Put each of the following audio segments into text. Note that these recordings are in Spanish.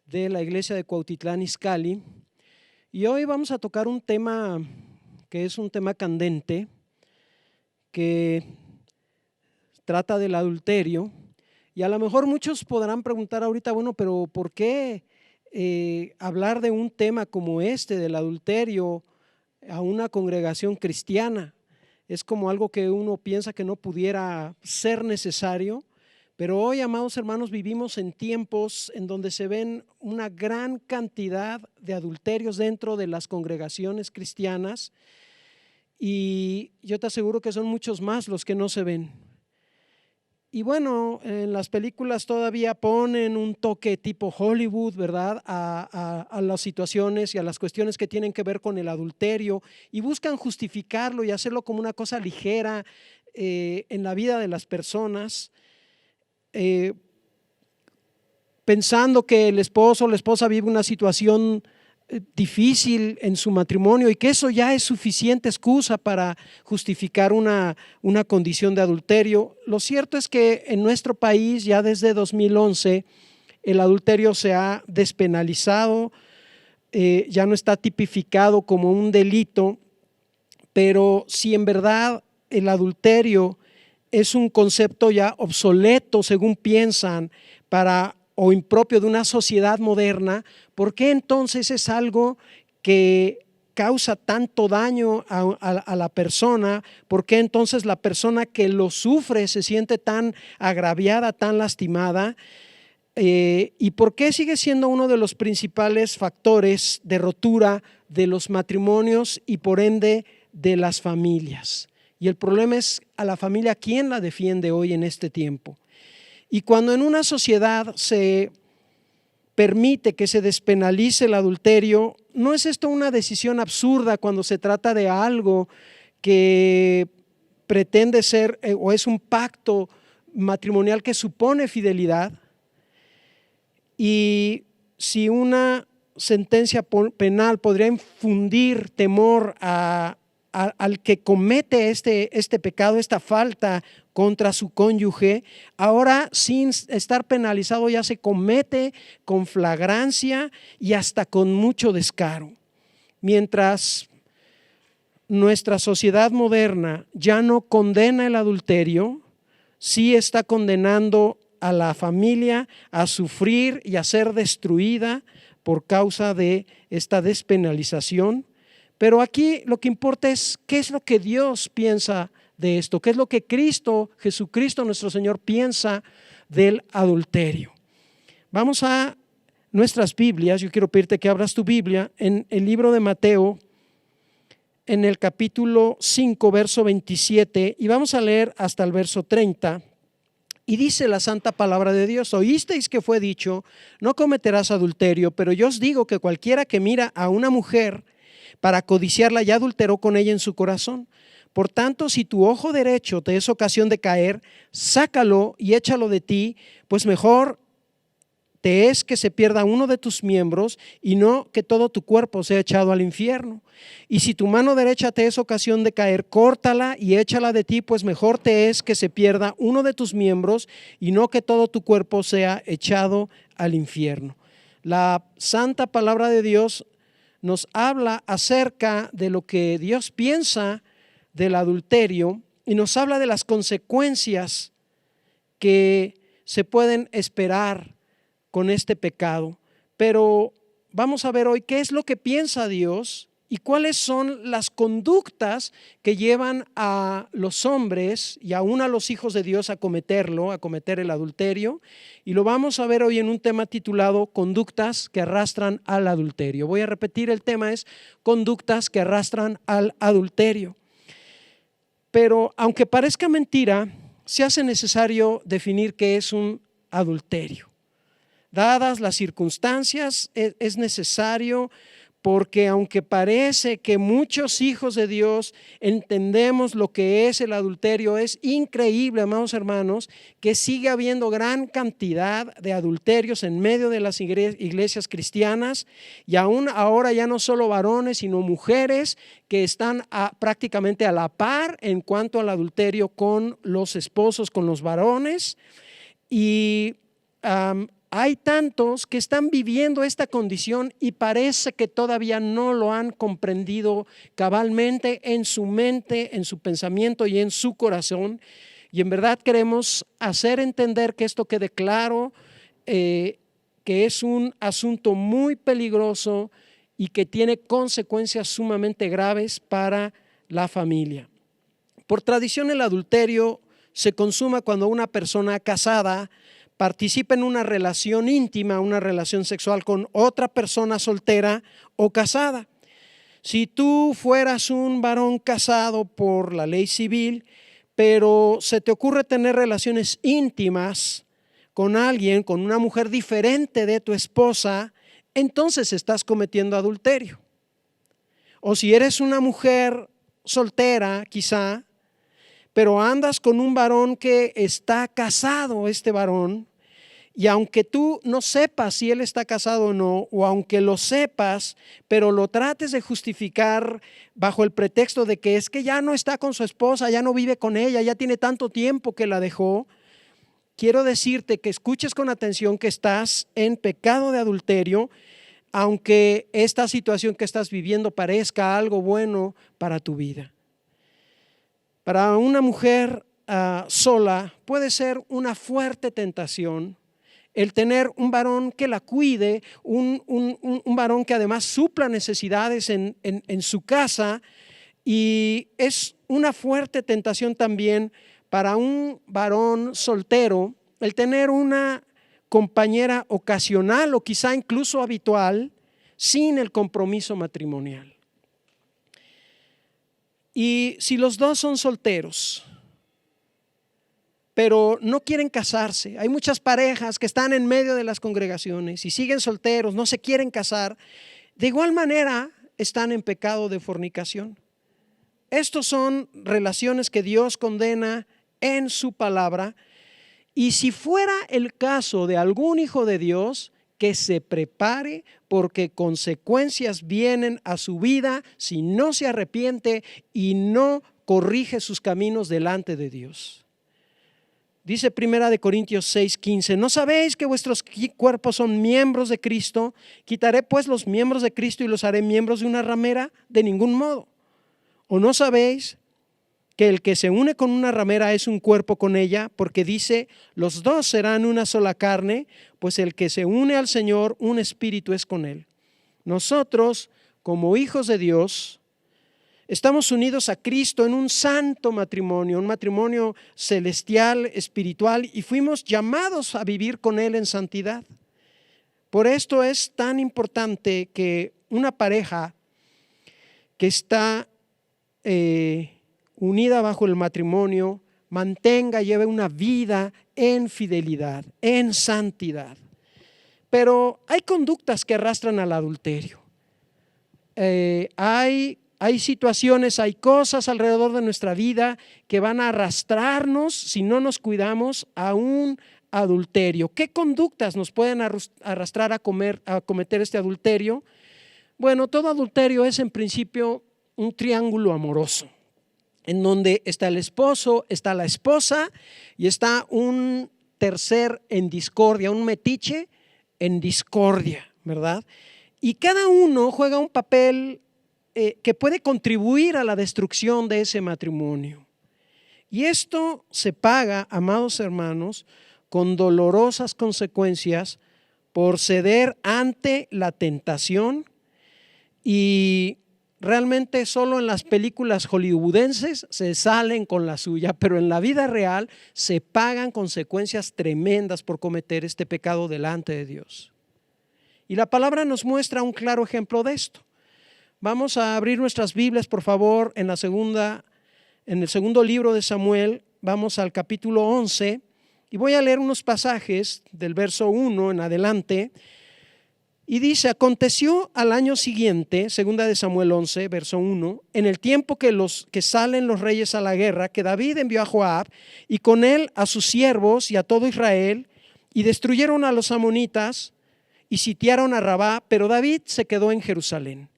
de la iglesia de Cuautitlán Izcalli, y hoy vamos a tocar un tema que es un tema candente, que trata del adulterio. Y a lo mejor muchos podrán preguntar ahorita, bueno, pero ¿por qué hablar de un tema como este, del adulterio, a una congregación cristiana? Es como algo que uno piensa que no pudiera ser necesario, pero hoy, amados hermanos, vivimos en tiempos en donde se ven una gran cantidad de adulterios dentro de las congregaciones cristianas, y yo te aseguro que son muchos más los que no se ven. Y bueno, en las películas todavía ponen un toque tipo Hollywood, ¿verdad?, a las situaciones y a las cuestiones que tienen que ver con el adulterio, y buscan justificarlo y hacerlo como una cosa ligera en la vida de las personas, pensando que el esposo o la esposa vive una situación difícil en su matrimonio y que eso ya es suficiente excusa para justificar una condición de adulterio. Lo cierto es que en nuestro país ya desde 2011 el adulterio se ha despenalizado, ya no está tipificado como un delito, pero si en verdad el adulterio es un concepto ya obsoleto, según piensan, o impropio de una sociedad moderna, ¿por qué entonces es algo que causa tanto daño a la persona? ¿Por qué entonces la persona que lo sufre se siente tan agraviada, tan lastimada? ¿Y por qué sigue siendo uno de los principales factores de rotura de los matrimonios y por ende de las familias? Y el problema es a la familia, ¿quién la defiende hoy en este tiempo? Y cuando en una sociedad se permite que se despenalice el adulterio, ¿no es esto una decisión absurda cuando se trata de algo que pretende ser o es un pacto matrimonial que supone fidelidad? Y si una sentencia penal podría infundir temor al que comete este pecado, esta falta contra su cónyuge, ahora sin estar penalizado ya se comete con flagrancia y hasta con mucho descaro. Mientras nuestra sociedad moderna ya no condena el adulterio, sí está condenando a la familia a sufrir y a ser destruida por causa de esta despenalización. Pero aquí lo que importa es qué es lo que Dios piensa de esto, qué es lo que Jesucristo nuestro Señor piensa del adulterio. Vamos a nuestras Biblias. Yo quiero pedirte que abras tu Biblia en el libro de Mateo, en el capítulo 5, verso 27, y vamos a leer hasta el verso 30. Y dice la santa palabra de Dios: oísteis que fue dicho, no cometerás adulterio, pero yo os digo que cualquiera que mira a una mujer para codiciarla ya adulteró con ella en su corazón. Por tanto, si tu ojo derecho te es ocasión de caer, sácalo y échalo de ti, pues mejor te es que se pierda uno de tus miembros y no que todo tu cuerpo sea echado al infierno. Y si tu mano derecha te es ocasión de caer, córtala y échala de ti, pues mejor te es que se pierda uno de tus miembros y no que todo tu cuerpo sea echado al infierno. La santa palabra de Dios nos habla acerca de lo que Dios piensa del adulterio y nos habla de las consecuencias que se pueden esperar con este pecado. Pero vamos a ver hoy qué es lo que piensa Dios y cuáles son las conductas que llevan a los hombres y aún a los hijos de Dios a cometer el adulterio. Y lo vamos a ver hoy en un tema titulado Conductas que arrastran al adulterio. Voy a repetir, el tema es Conductas que arrastran al adulterio. Pero aunque parezca mentira, se hace necesario definir qué es un adulterio. Dadas las circunstancias, es necesario, porque aunque parece que muchos hijos de Dios entendemos lo que es el adulterio, es increíble, amados hermanos, que sigue habiendo gran cantidad de adulterios en medio de las iglesias cristianas, y aún ahora ya no solo varones, sino mujeres que están prácticamente a la par en cuanto al adulterio con los esposos, con los varones. Y hay tantos que están viviendo esta condición y parece que todavía no lo han comprendido cabalmente en su mente, en su pensamiento y en su corazón. Y en verdad queremos hacer entender que esto quede claro, que es un asunto muy peligroso y que tiene consecuencias sumamente graves para la familia. Por tradición, el adulterio se consuma cuando una persona casada participa en una relación íntima, una relación sexual con otra persona soltera o casada. Si tú fueras un varón casado por la ley civil, pero se te ocurre tener relaciones íntimas con alguien, con una mujer diferente de tu esposa, entonces estás cometiendo adulterio. O si eres una mujer soltera, quizá, pero andas con un varón que está casado, este varón, y aunque tú no sepas si él está casado o no, o aunque lo sepas, pero lo trates de justificar bajo el pretexto de que es que ya no está con su esposa, ya no vive con ella, ya tiene tanto tiempo que la dejó, quiero decirte que escuches con atención que estás en pecado de adulterio, aunque esta situación que estás viviendo parezca algo bueno para tu vida. Para una mujer sola puede ser una fuerte tentación el tener un varón que la cuide, un varón que además supla necesidades en su casa, y es una fuerte tentación también para un varón soltero el tener una compañera ocasional o quizá incluso habitual sin el compromiso matrimonial. Y si los dos son solteros, pero no quieren casarse, hay muchas parejas que están en medio de las congregaciones y siguen solteros, no se quieren casar, de igual manera están en pecado de fornicación. Estos son relaciones que Dios condena en su palabra, y si fuera el caso de algún hijo de Dios, que se prepare, porque consecuencias vienen a su vida si no se arrepiente y no corrige sus caminos delante de Dios. Dice 1 Corintios 6:15, ¿no sabéis que vuestros cuerpos son miembros de Cristo? ¿Quitaré pues los miembros de Cristo y los haré miembros de una ramera? De ningún modo. ¿O no sabéis que el que se une con una ramera es un cuerpo con ella? Porque dice, los dos serán una sola carne, pues el que se une al Señor, un espíritu es con él. Nosotros, como hijos de Dios, estamos unidos a Cristo en un santo matrimonio, un matrimonio celestial, espiritual, y fuimos llamados a vivir con Él en santidad. Por esto es tan importante que una pareja que está unida bajo el matrimonio mantenga, lleve una vida en fidelidad, en santidad. Pero hay conductas que arrastran al adulterio. Hay situaciones, hay cosas alrededor de nuestra vida que van a arrastrarnos, si no nos cuidamos, a un adulterio. ¿Qué conductas nos pueden arrastrar a cometer este adulterio? Bueno, todo adulterio es en principio un triángulo amoroso, en donde está el esposo, está la esposa y está un tercer en discordia, un metiche en discordia, ¿verdad? Y cada uno juega un papel que puede contribuir a la destrucción de ese matrimonio. Y esto se paga, amados hermanos, con dolorosas consecuencias por ceder ante la tentación, y realmente solo en las películas hollywoodenses se salen con la suya, pero en la vida real se pagan consecuencias tremendas por cometer este pecado delante de Dios. Y la palabra nos muestra un claro ejemplo de esto. Vamos a abrir nuestras Biblias, por favor, en el segundo libro de Samuel. Vamos al capítulo 11 y voy a leer unos pasajes del verso 1 en adelante. Y dice, aconteció al año siguiente, segunda de Samuel 11, verso 1, en el tiempo que salen los reyes a la guerra, que David envió a Joab y con él a sus siervos y a todo Israel, y destruyeron a los amonitas y sitiaron a Rabá, pero David se quedó en Jerusalén.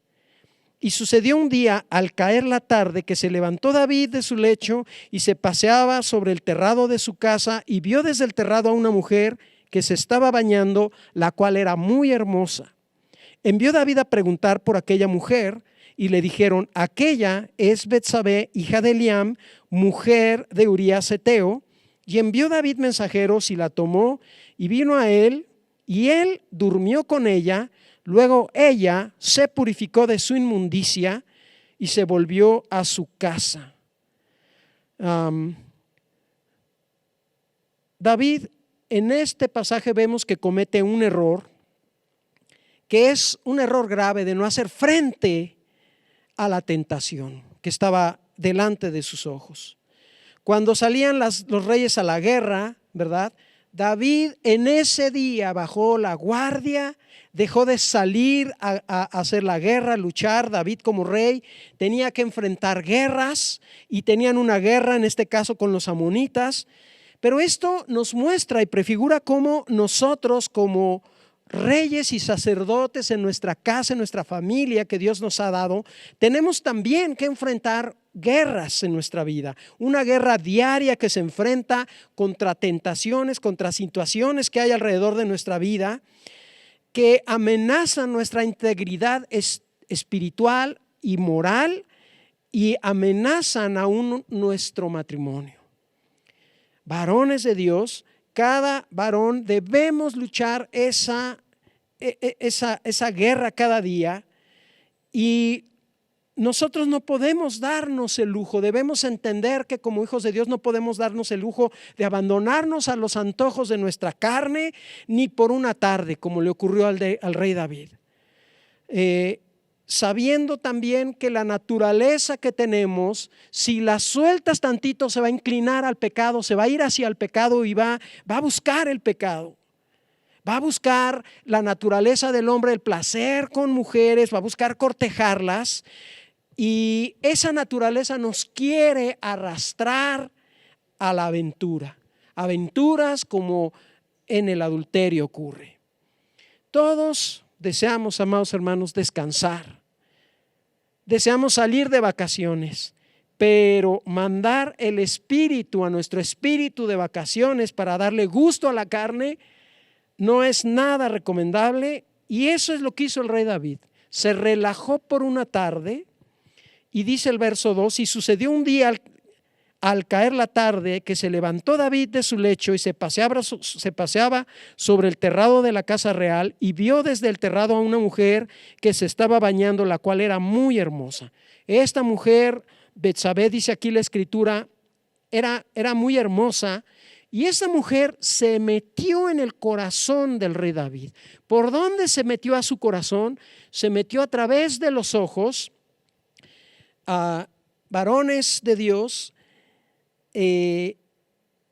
Y sucedió un día, al caer la tarde, que se levantó David de su lecho y se paseaba sobre el terrado de su casa, y vio desde el terrado a una mujer que se estaba bañando, la cual era muy hermosa. Envió David a preguntar por aquella mujer y le dijeron: aquella es Betsabé, hija de Eliam, mujer de Urías Heteo. Y envió David mensajeros y la tomó y vino a él, y él durmió con ella. Luego ella se purificó de su inmundicia y se volvió a su casa. David, en este pasaje vemos que comete un error, que es un error grave de no hacer frente a la tentación que estaba delante de sus ojos. Cuando salían los reyes a la guerra, ¿verdad? David en ese día bajó la guardia, dejó de salir a hacer la guerra, a luchar. David como rey tenía que enfrentar guerras y tenían una guerra en este caso con los amonitas. Pero esto nos muestra y prefigura cómo nosotros como reyes y sacerdotes en nuestra casa, en nuestra familia que Dios nos ha dado, tenemos también que enfrentar guerras en nuestra vida, una guerra diaria que se enfrenta contra tentaciones, contra situaciones que hay alrededor de nuestra vida que amenazan nuestra integridad espiritual y moral y amenazan aún nuestro matrimonio. Varones de Dios, cada varón debemos luchar esa guerra cada día, y nosotros no podemos darnos el lujo, debemos entender que como hijos de Dios no podemos darnos el lujo de abandonarnos a los antojos de nuestra carne, ni por una tarde, como le ocurrió al rey David. Sabiendo también que la naturaleza que tenemos, si la sueltas tantito, se va a inclinar al pecado, se va a ir hacia el pecado y va a buscar el pecado. Va a buscar la naturaleza del hombre, el placer con mujeres, va a buscar cortejarlas. Y esa naturaleza nos quiere arrastrar a la aventura. Aventuras como en el adulterio ocurre. Todos deseamos, amados hermanos, descansar. Deseamos salir de vacaciones, pero mandar el espíritu a nuestro espíritu de vacaciones para darle gusto a la carne no es nada recomendable. Y eso es lo que hizo el rey David. Se relajó por una tarde. Y dice el verso 2: y sucedió un día al caer la tarde que se levantó David de su lecho y se paseaba sobre el terrado de la casa real, y vio desde el terrado a una mujer que se estaba bañando, la cual era muy hermosa. Esta mujer, Betsabé, dice aquí la escritura, era muy hermosa, y esa mujer se metió en el corazón del rey David. ¿Por dónde se metió a su corazón? Se metió a través de los ojos. Varones de Dios,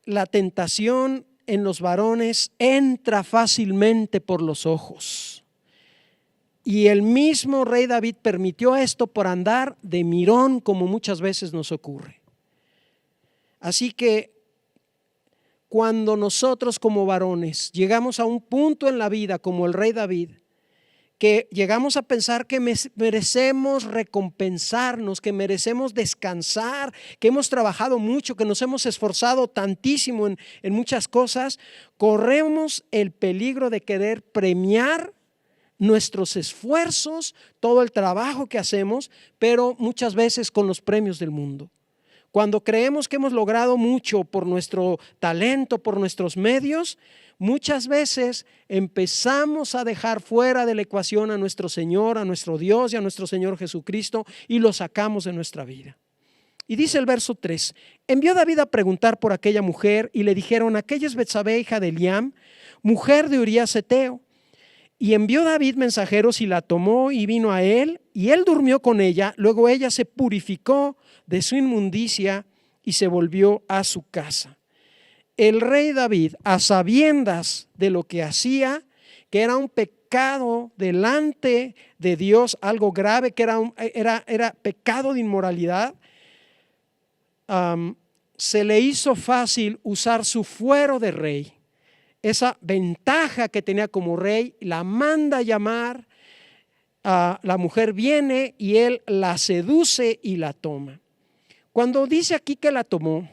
la tentación en los varones entra fácilmente por los ojos, y el mismo rey David permitió esto por andar de mirón, como muchas veces nos ocurre. Así que cuando nosotros como varones llegamos a un punto en la vida como el rey David, que llegamos a pensar que merecemos recompensarnos, que merecemos descansar, que hemos trabajado mucho, que nos hemos esforzado tantísimo en muchas cosas, corremos el peligro de querer premiar nuestros esfuerzos, todo el trabajo que hacemos, pero muchas veces con los premios del mundo. Cuando creemos que hemos logrado mucho por nuestro talento, por nuestros medios, muchas veces empezamos a dejar fuera de la ecuación a nuestro Señor, a nuestro Dios y a nuestro Señor Jesucristo, y lo sacamos de nuestra vida. Y dice el verso 3: envió David a preguntar por aquella mujer, y le dijeron: aquella es Betsabé, hija de Eliam, mujer de Urías Heteo. Y envió David mensajeros y la tomó y vino a él, y él durmió con ella. Luego ella se purificó de su inmundicia y se volvió a su casa. El rey David, a sabiendas de lo que hacía, que era un pecado delante de Dios, algo grave, que era pecado de inmoralidad, se le hizo fácil usar su fuero de rey. Esa ventaja que tenía como rey, la manda a llamar, la mujer viene y él la seduce y la toma. Cuando dice aquí que la tomó,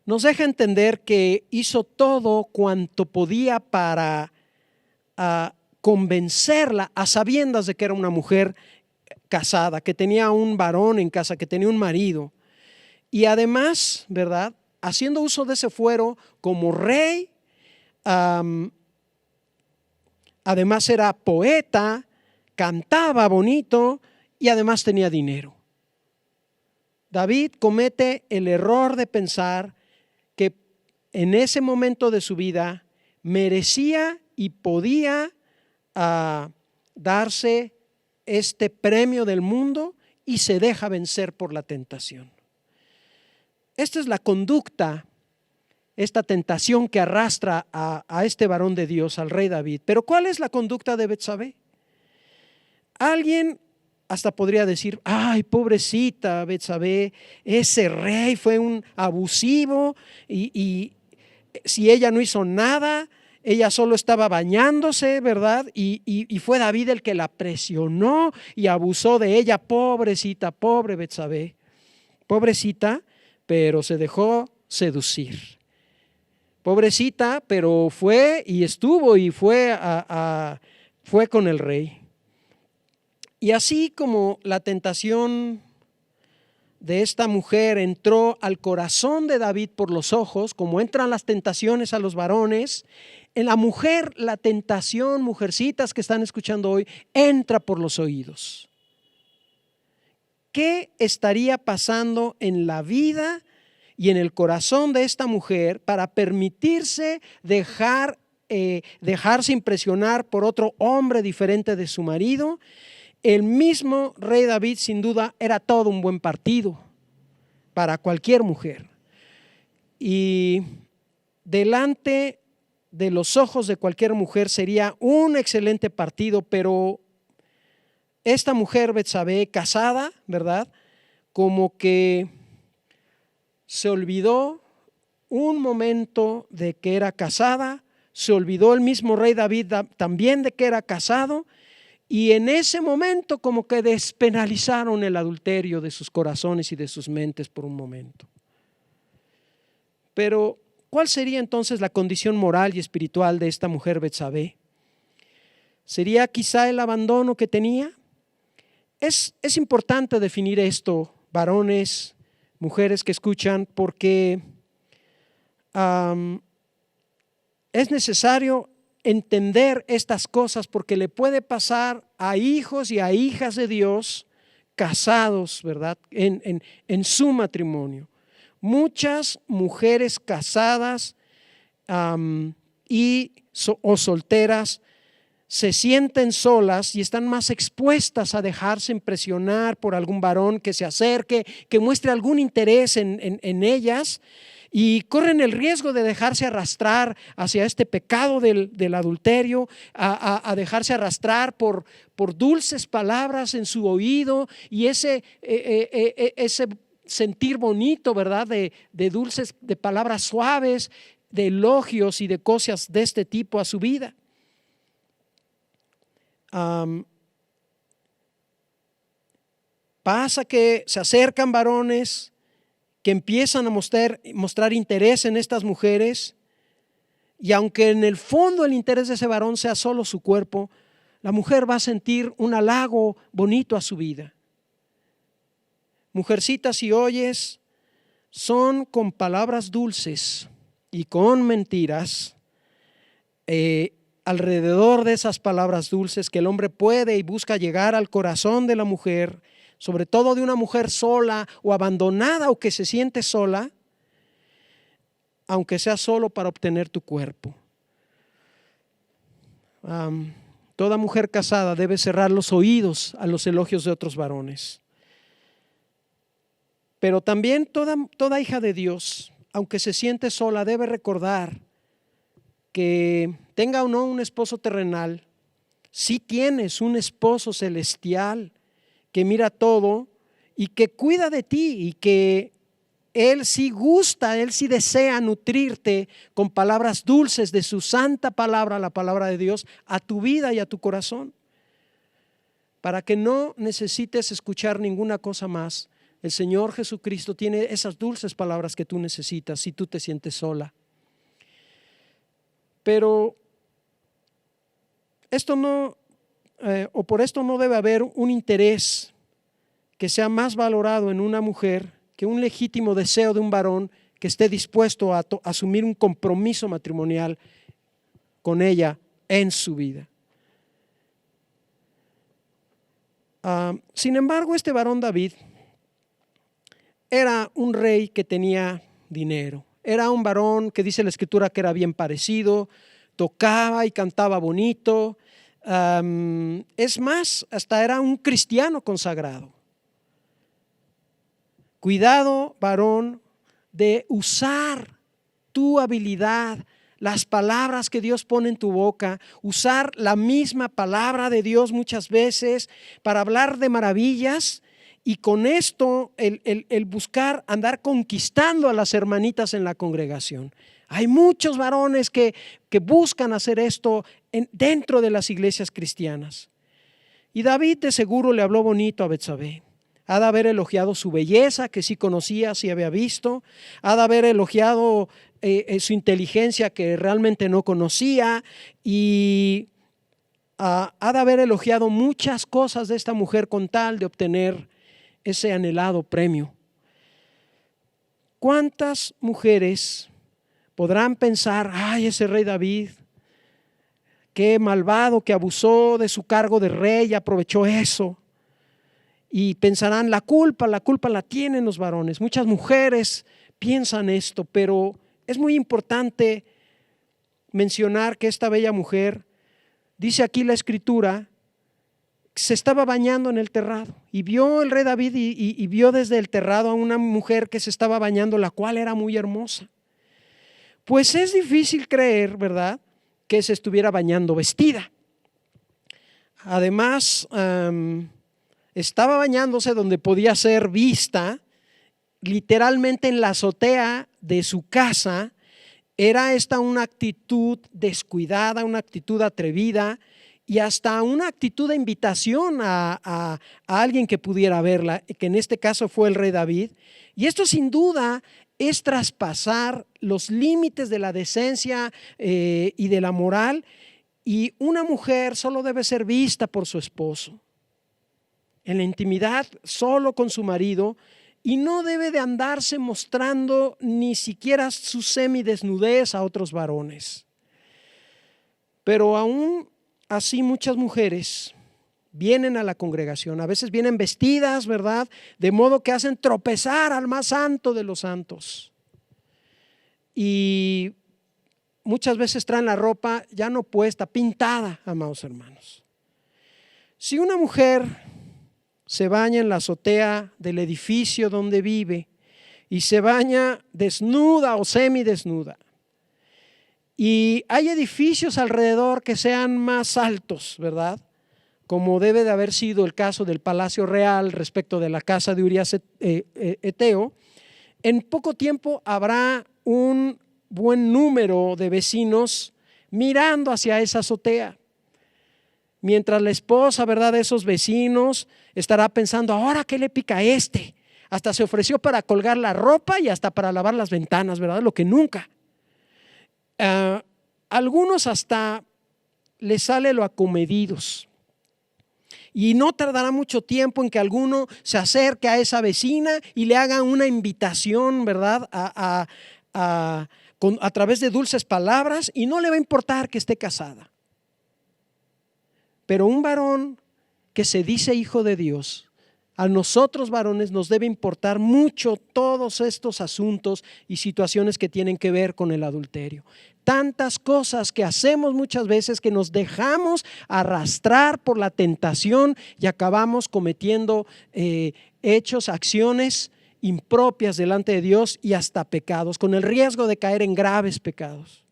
nos deja entender que hizo todo cuanto podía para convencerla, a sabiendas de que era una mujer casada, que tenía un varón en casa, que tenía un marido. Y además, ¿verdad?, haciendo uso de ese fuero como rey, además era poeta, cantaba bonito y además tenía dinero. David comete el error de pensar que en ese momento de su vida merecía y podía darse este premio del mundo y se deja vencer por la tentación. Esta es la conducta, esta tentación que arrastra a este varón de Dios, al rey David. Pero ¿cuál es la conducta de Betsabé? Alguien hasta podría decir, ay, pobrecita Betsabé, ese rey fue un abusivo y si ella no hizo nada, ella solo estaba bañándose, ¿verdad? Y fue David el que la presionó y abusó de ella. Pobrecita, pobre Betsabé, pobrecita, pero se dejó seducir. Pobrecita, pero fue y estuvo y fue con el rey. Y así como la tentación de esta mujer entró al corazón de David por los ojos, como entran las tentaciones a los varones, en la mujer la tentación, mujercitas que están escuchando hoy, entra por los oídos. ¿Qué estaría pasando en la vida y en el corazón de esta mujer para permitirse dejarse impresionar por otro hombre diferente de su marido? El mismo rey David sin duda era todo un buen partido para cualquier mujer. Y delante de los ojos de cualquier mujer sería un excelente partido, pero esta mujer Betsabé, casada, ¿verdad?, como que se olvidó un momento de que era casada, se olvidó el mismo rey David también de que era casado, y en ese momento como que despenalizaron el adulterio de sus corazones y de sus mentes por un momento. Pero ¿cuál sería entonces la condición moral y espiritual de esta mujer Betsabé? ¿Sería quizá el abandono que tenía? Es importante definir esto, varones, mujeres que escuchan, porque es necesario entender estas cosas, porque le puede pasar a hijos y a hijas de Dios casados, ¿verdad?, en su matrimonio. Muchas mujeres casadas o solteras se sienten solas y están más expuestas a dejarse impresionar por algún varón que se acerque, que muestre algún interés en ellas, y corren el riesgo de dejarse arrastrar hacia este pecado del adulterio, a dejarse arrastrar por dulces palabras en su oído y ese sentir bonito, ¿verdad?, de dulces, de palabras suaves, de elogios y de cosas de este tipo a su vida. Pasa que se acercan varones que empiezan a mostrar interés en estas mujeres, y aunque en el fondo el interés de ese varón sea solo su cuerpo, la mujer va a sentir un halago bonito a su vida. Mujercitas, si oyes, son con palabras dulces y con mentiras, alrededor de esas palabras dulces, que el hombre puede y busca llegar al corazón de la mujer, sobre todo de una mujer sola o abandonada o que se siente sola, aunque sea solo para obtener tu cuerpo. Toda mujer casada debe cerrar los oídos a los elogios de otros varones. Pero también toda hija de Dios, aunque se siente sola, debe recordar que tenga o no un esposo terrenal, si tienes un esposo celestial que mira todo y que cuida de ti, y que Él sí gusta, Él sí desea nutrirte con palabras dulces de su santa palabra, la palabra de Dios, a tu vida y a tu corazón, para que no necesites escuchar ninguna cosa más El Señor Jesucristo tiene esas dulces palabras que tú necesitas si tú te sientes sola. Pero esto no, por esto no debe haber un interés que sea más valorado en una mujer que un legítimo deseo de un varón que esté dispuesto a asumir un compromiso matrimonial con ella en su vida. Sin embargo, este varón David era un rey que tenía dinero. Era un varón que dice la Escritura que era bien parecido, tocaba y cantaba bonito. Es más, hasta era un cristiano consagrado. Cuidado, varón, de usar tu habilidad, las palabras que Dios pone en tu boca, usar la misma palabra de Dios muchas veces para hablar de maravillas, y con esto el buscar andar conquistando a las hermanitas en la congregación. Hay muchos varones que buscan hacer esto dentro de las iglesias cristianas. Y David de seguro le habló bonito a Betsabé. Ha de haber elogiado su belleza, que sí conocía, sí había visto. Ha de haber elogiado su inteligencia, que realmente no conocía. Y ha de haber elogiado muchas cosas de esta mujer con tal de obtener ese anhelado premio. ¿Cuántas mujeres podrán pensar, ay, ese rey David, qué malvado, que abusó de su cargo de rey y aprovechó eso? Y pensarán, la culpa la tienen los varones. Muchas mujeres piensan esto, pero es muy importante mencionar que esta bella mujer, dice aquí la Escritura, se estaba bañando en el terrado, y vio el rey David y vio desde el terrado a una mujer que se estaba bañando, la cual era muy hermosa. Pues es difícil creer, ¿verdad?, que se estuviera bañando vestida. Además, estaba bañándose donde podía ser vista, literalmente en la azotea de su casa. Era esta una actitud descuidada, una actitud atrevida, y hasta una actitud de invitación a alguien que pudiera verla, que en este caso fue el rey David. Y esto sin duda es traspasar los límites de la decencia y de la moral, y una mujer solo debe ser vista por su esposo, en la intimidad solo con su marido, y no debe de andarse mostrando ni siquiera su semidesnudez a otros varones. Pero aún así muchas mujeres vienen a la congregación, a veces vienen vestidas, ¿verdad?, de modo que hacen tropezar al más santo de los santos, y muchas veces traen la ropa ya no puesta, pintada, amados hermanos. Si una mujer se baña en la azotea del edificio donde vive y se baña desnuda o semidesnuda, y hay edificios alrededor que sean más altos, ¿verdad?, como debe de haber sido el caso del Palacio Real respecto de la casa de Urías Eteo, en poco tiempo habrá un buen número de vecinos mirando hacia esa azotea. Mientras la esposa, ¿verdad?, de esos vecinos estará pensando, ¿ahora qué le pica a este? Hasta se ofreció para colgar la ropa y hasta para lavar las ventanas, ¿verdad? Lo que nunca. Algunos hasta les sale lo acomedidos. Y no tardará mucho tiempo en que alguno se acerque a esa vecina y le haga una invitación, ¿verdad?, a través de dulces palabras, y no le va a importar que esté casada. Pero un varón que se dice hijo de Dios, a nosotros varones nos debe importar mucho todos estos asuntos y situaciones que tienen que ver con el adulterio. Tantas cosas que hacemos muchas veces que nos dejamos arrastrar por la tentación y acabamos cometiendo hechos, acciones impropias delante de Dios, y hasta pecados, con el riesgo de caer en graves pecados.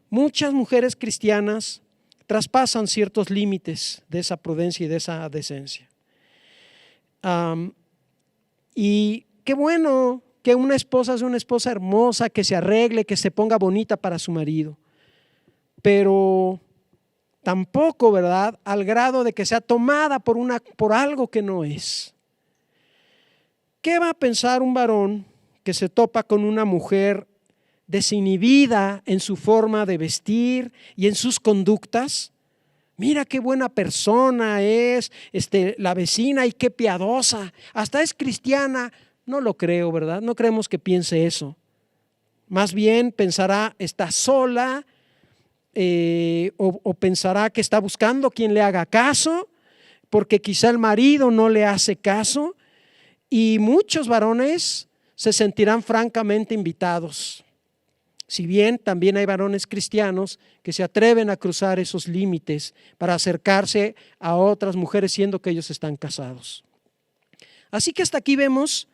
Muchas mujeres cristianas traspasan ciertos límites de esa prudencia y de esa decencia. Y qué bueno que una esposa sea una esposa hermosa, que se arregle, que se ponga bonita para su marido, pero tampoco, ¿verdad?, al grado de que sea tomada por algo que no es. ¿qué va a pensar un varón que se topa con una mujer desinhibida en su forma de vestir y en sus conductas? Mira qué buena persona es la vecina y qué piadosa, hasta es cristiana. No lo creo, ¿verdad? No creemos que piense eso. Más bien pensará, está sola, o pensará que está buscando quien le haga caso, porque quizá el marido no le hace caso, y muchos varones se sentirán francamente invitados. Si bien también hay varones cristianos que se atreven a cruzar esos límites para acercarse a otras mujeres siendo que ellos están casados. Así que hasta aquí vemos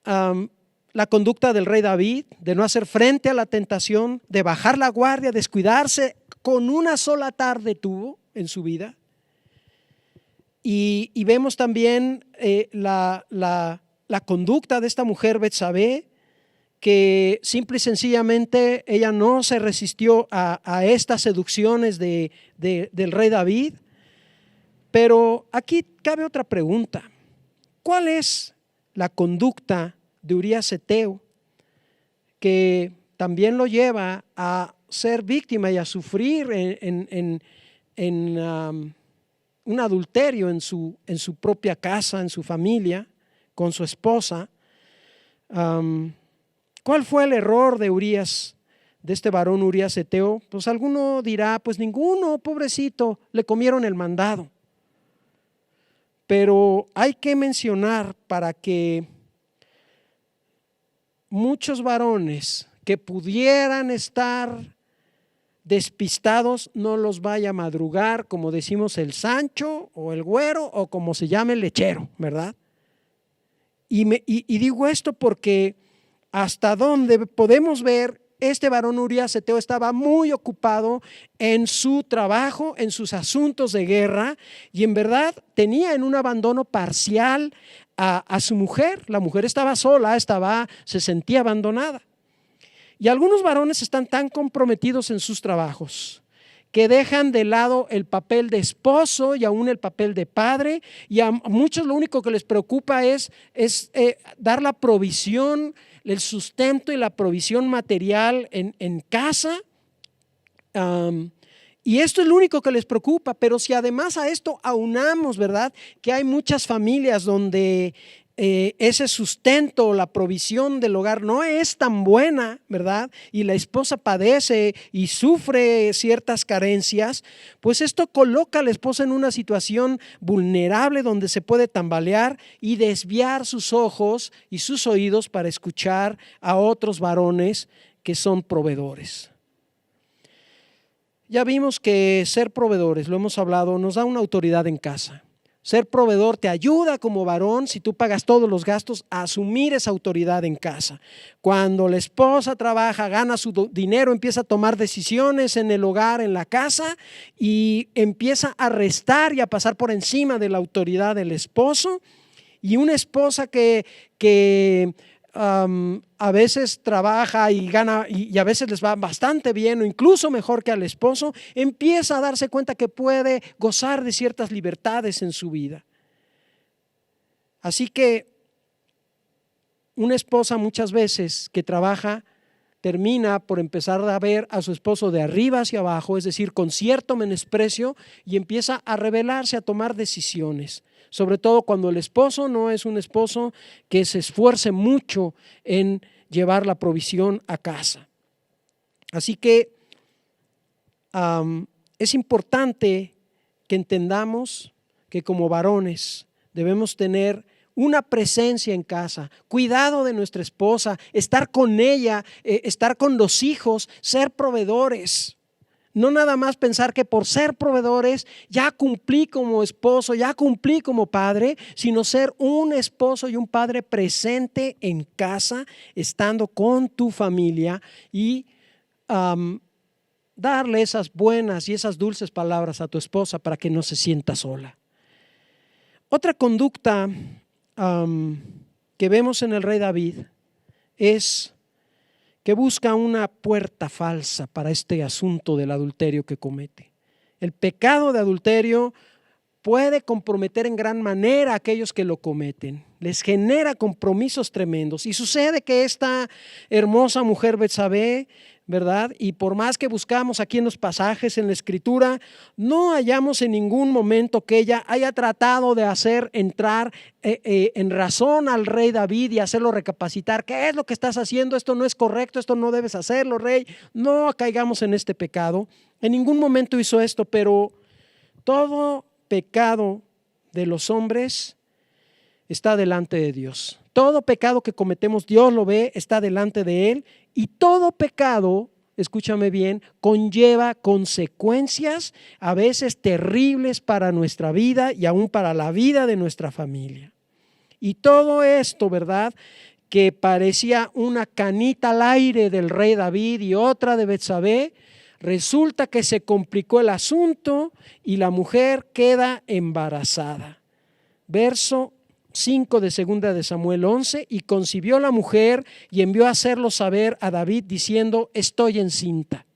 la conducta del rey David, de no hacer frente a la tentación, de bajar la guardia, descuidarse. Con una sola tarde tuvo en su vida. Y vemos también la conducta de esta mujer Betsabé, que simple y sencillamente ella no se resistió a estas seducciones del rey David. Pero aquí cabe otra pregunta: ¿cuál es la conducta de Urías Eteo que también lo lleva a ser víctima y a sufrir en un adulterio en su propia casa, en su familia, con su esposa? ¿Cuál fue el error de Urías, de este varón Urías Eteo? Pues alguno dirá, pues ninguno, pobrecito, le comieron el mandado. Pero hay que mencionar, para que muchos varones que pudieran estar despistados no los vaya a madrugar, como decimos, el Sancho o el Güero o como se llame el lechero, ¿verdad? Y digo esto porque hasta donde podemos ver, este varón Urías Eteo estaba muy ocupado en su trabajo, en sus asuntos de guerra, y en verdad tenía en un abandono parcial a su mujer. La mujer estaba sola, se sentía abandonada. Y algunos varones están tan comprometidos en sus trabajos que dejan de lado el papel de esposo y aún el papel de padre, y a muchos lo único que les preocupa es dar la provisión, el sustento y la provisión material en casa. Y esto es lo único que les preocupa. Pero si además a esto aunamos, ¿verdad?, que hay muchas familias donde ese sustento, la provisión del hogar no es tan buena, ¿verdad?, y la esposa padece y sufre ciertas carencias, pues esto coloca a la esposa en una situación vulnerable donde se puede tambalear y desviar sus ojos y sus oídos para escuchar a otros varones que son proveedores. Ya vimos que ser proveedores, lo hemos hablado, nos da una autoridad en casa. Ser proveedor te ayuda como varón, si tú pagas todos los gastos, a asumir esa autoridad en casa. Cuando la esposa trabaja, gana su dinero, empieza a tomar decisiones en el hogar, en la casa, y empieza a restar y a pasar por encima de la autoridad del esposo. Y una esposa que a veces trabaja y gana y a veces les va bastante bien o incluso mejor que al esposo, empieza a darse cuenta que puede gozar de ciertas libertades en su vida. Así que una esposa muchas veces que trabaja termina por empezar a ver a su esposo de arriba hacia abajo, es decir, con cierto menosprecio, y empieza a rebelarse, a tomar decisiones. Sobre todo cuando el esposo no es un esposo que se esfuerce mucho en llevar la provisión a casa. Así que es importante que entendamos que como varones debemos tener una presencia en casa, cuidado de nuestra esposa, estar con ella, estar con los hijos, ser proveedores. No nada más pensar que por ser proveedores ya cumplí como esposo, ya cumplí como padre, sino ser un esposo y un padre presente en casa, estando con tu familia y darle esas buenas y esas dulces palabras a tu esposa para que no se sienta sola. Otra conducta que vemos en el rey David es que busca una puerta falsa para este asunto del adulterio que comete. El pecado de adulterio puede comprometer en gran manera a aquellos que lo cometen. Les genera compromisos tremendos. Y sucede que esta hermosa mujer Betsabé, ¿verdad? Y por más que buscamos aquí en los pasajes, en la Escritura, no hallamos en ningún momento que ella haya tratado de hacer entrar en razón al rey David y hacerlo recapacitar. ¿Qué es lo que estás haciendo? Esto no es correcto, esto no debes hacerlo, rey. No caigamos en este pecado. En ningún momento hizo esto, pero todo pecado de los hombres está delante de Dios. Todo pecado que cometemos, Dios lo ve, está delante de Él, y todo pecado, escúchame bien, conlleva consecuencias a veces terribles para nuestra vida y aún para la vida de nuestra familia. Y todo esto, ¿verdad?, que parecía una canita al aire del rey David y otra de Betsabé, resulta que se complicó el asunto y la mujer queda embarazada. Verso 5 de 2 de Samuel 11, y concibió la mujer y envió a hacerlo saber a David diciendo: estoy encinta.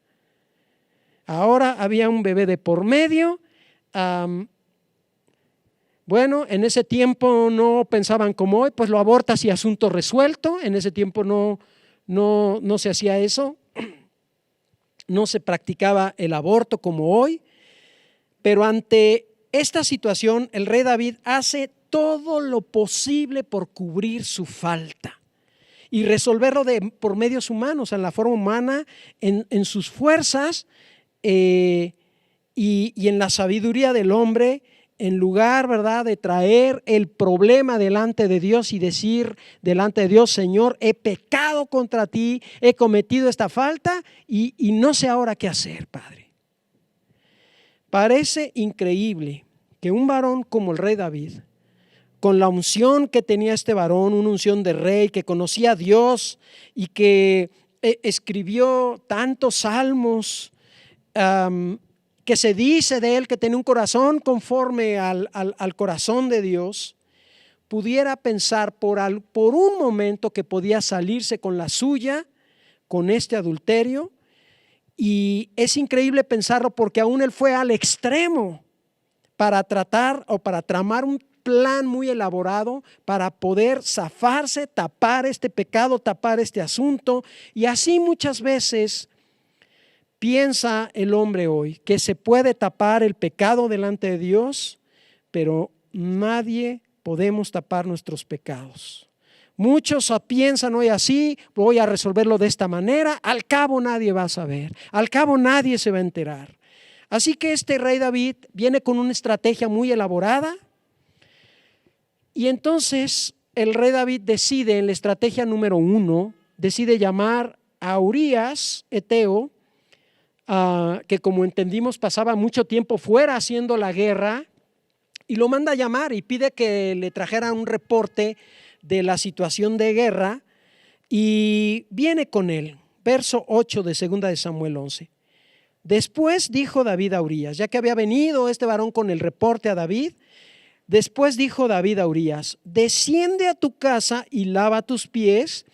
Ahora había un bebé de por medio. Bueno, en ese tiempo no pensaban como hoy, pues lo abortas y asunto resuelto. En ese tiempo no se hacía eso. No se practicaba el aborto como hoy, pero ante esta situación el rey David hace todo lo posible por cubrir su falta y resolverlo por medios humanos, en la forma humana, en sus fuerzas y en la sabiduría del hombre, en lugar, ¿verdad?, de traer el problema delante de Dios y decir delante de Dios: Señor, he pecado contra ti, he cometido esta falta y no sé ahora qué hacer, Padre. Parece increíble que un varón como el rey David, con la unción que tenía este varón, una unción de rey, que conocía a Dios y que escribió tantos salmos, que se dice de él que tenía un corazón conforme al corazón de Dios, pudiera pensar por un momento que podía salirse con la suya, con este adulterio. Y es increíble pensarlo porque aún él fue al extremo para tratar o para tramar un plan muy elaborado para poder zafarse, tapar este pecado, tapar este asunto. Y así muchas veces piensa el hombre hoy, que se puede tapar el pecado delante de Dios, pero nadie podemos tapar nuestros pecados. Muchos piensan hoy así: voy a resolverlo de esta manera, al cabo nadie va a saber, al cabo nadie se va a enterar. Así que este rey David viene con una estrategia muy elaborada, y entonces el rey David decide, en la estrategia número 1, decide llamar a Urías Eteo, que como entendimos pasaba mucho tiempo fuera haciendo la guerra, y lo manda a llamar y pide que le trajera un reporte de la situación de guerra, y viene con él. Verso 8 de 2 de Samuel 11. Después dijo David a Urías, ya que había venido este varón con el reporte a David, después dijo David a Urías: desciende a tu casa y lava tus pies.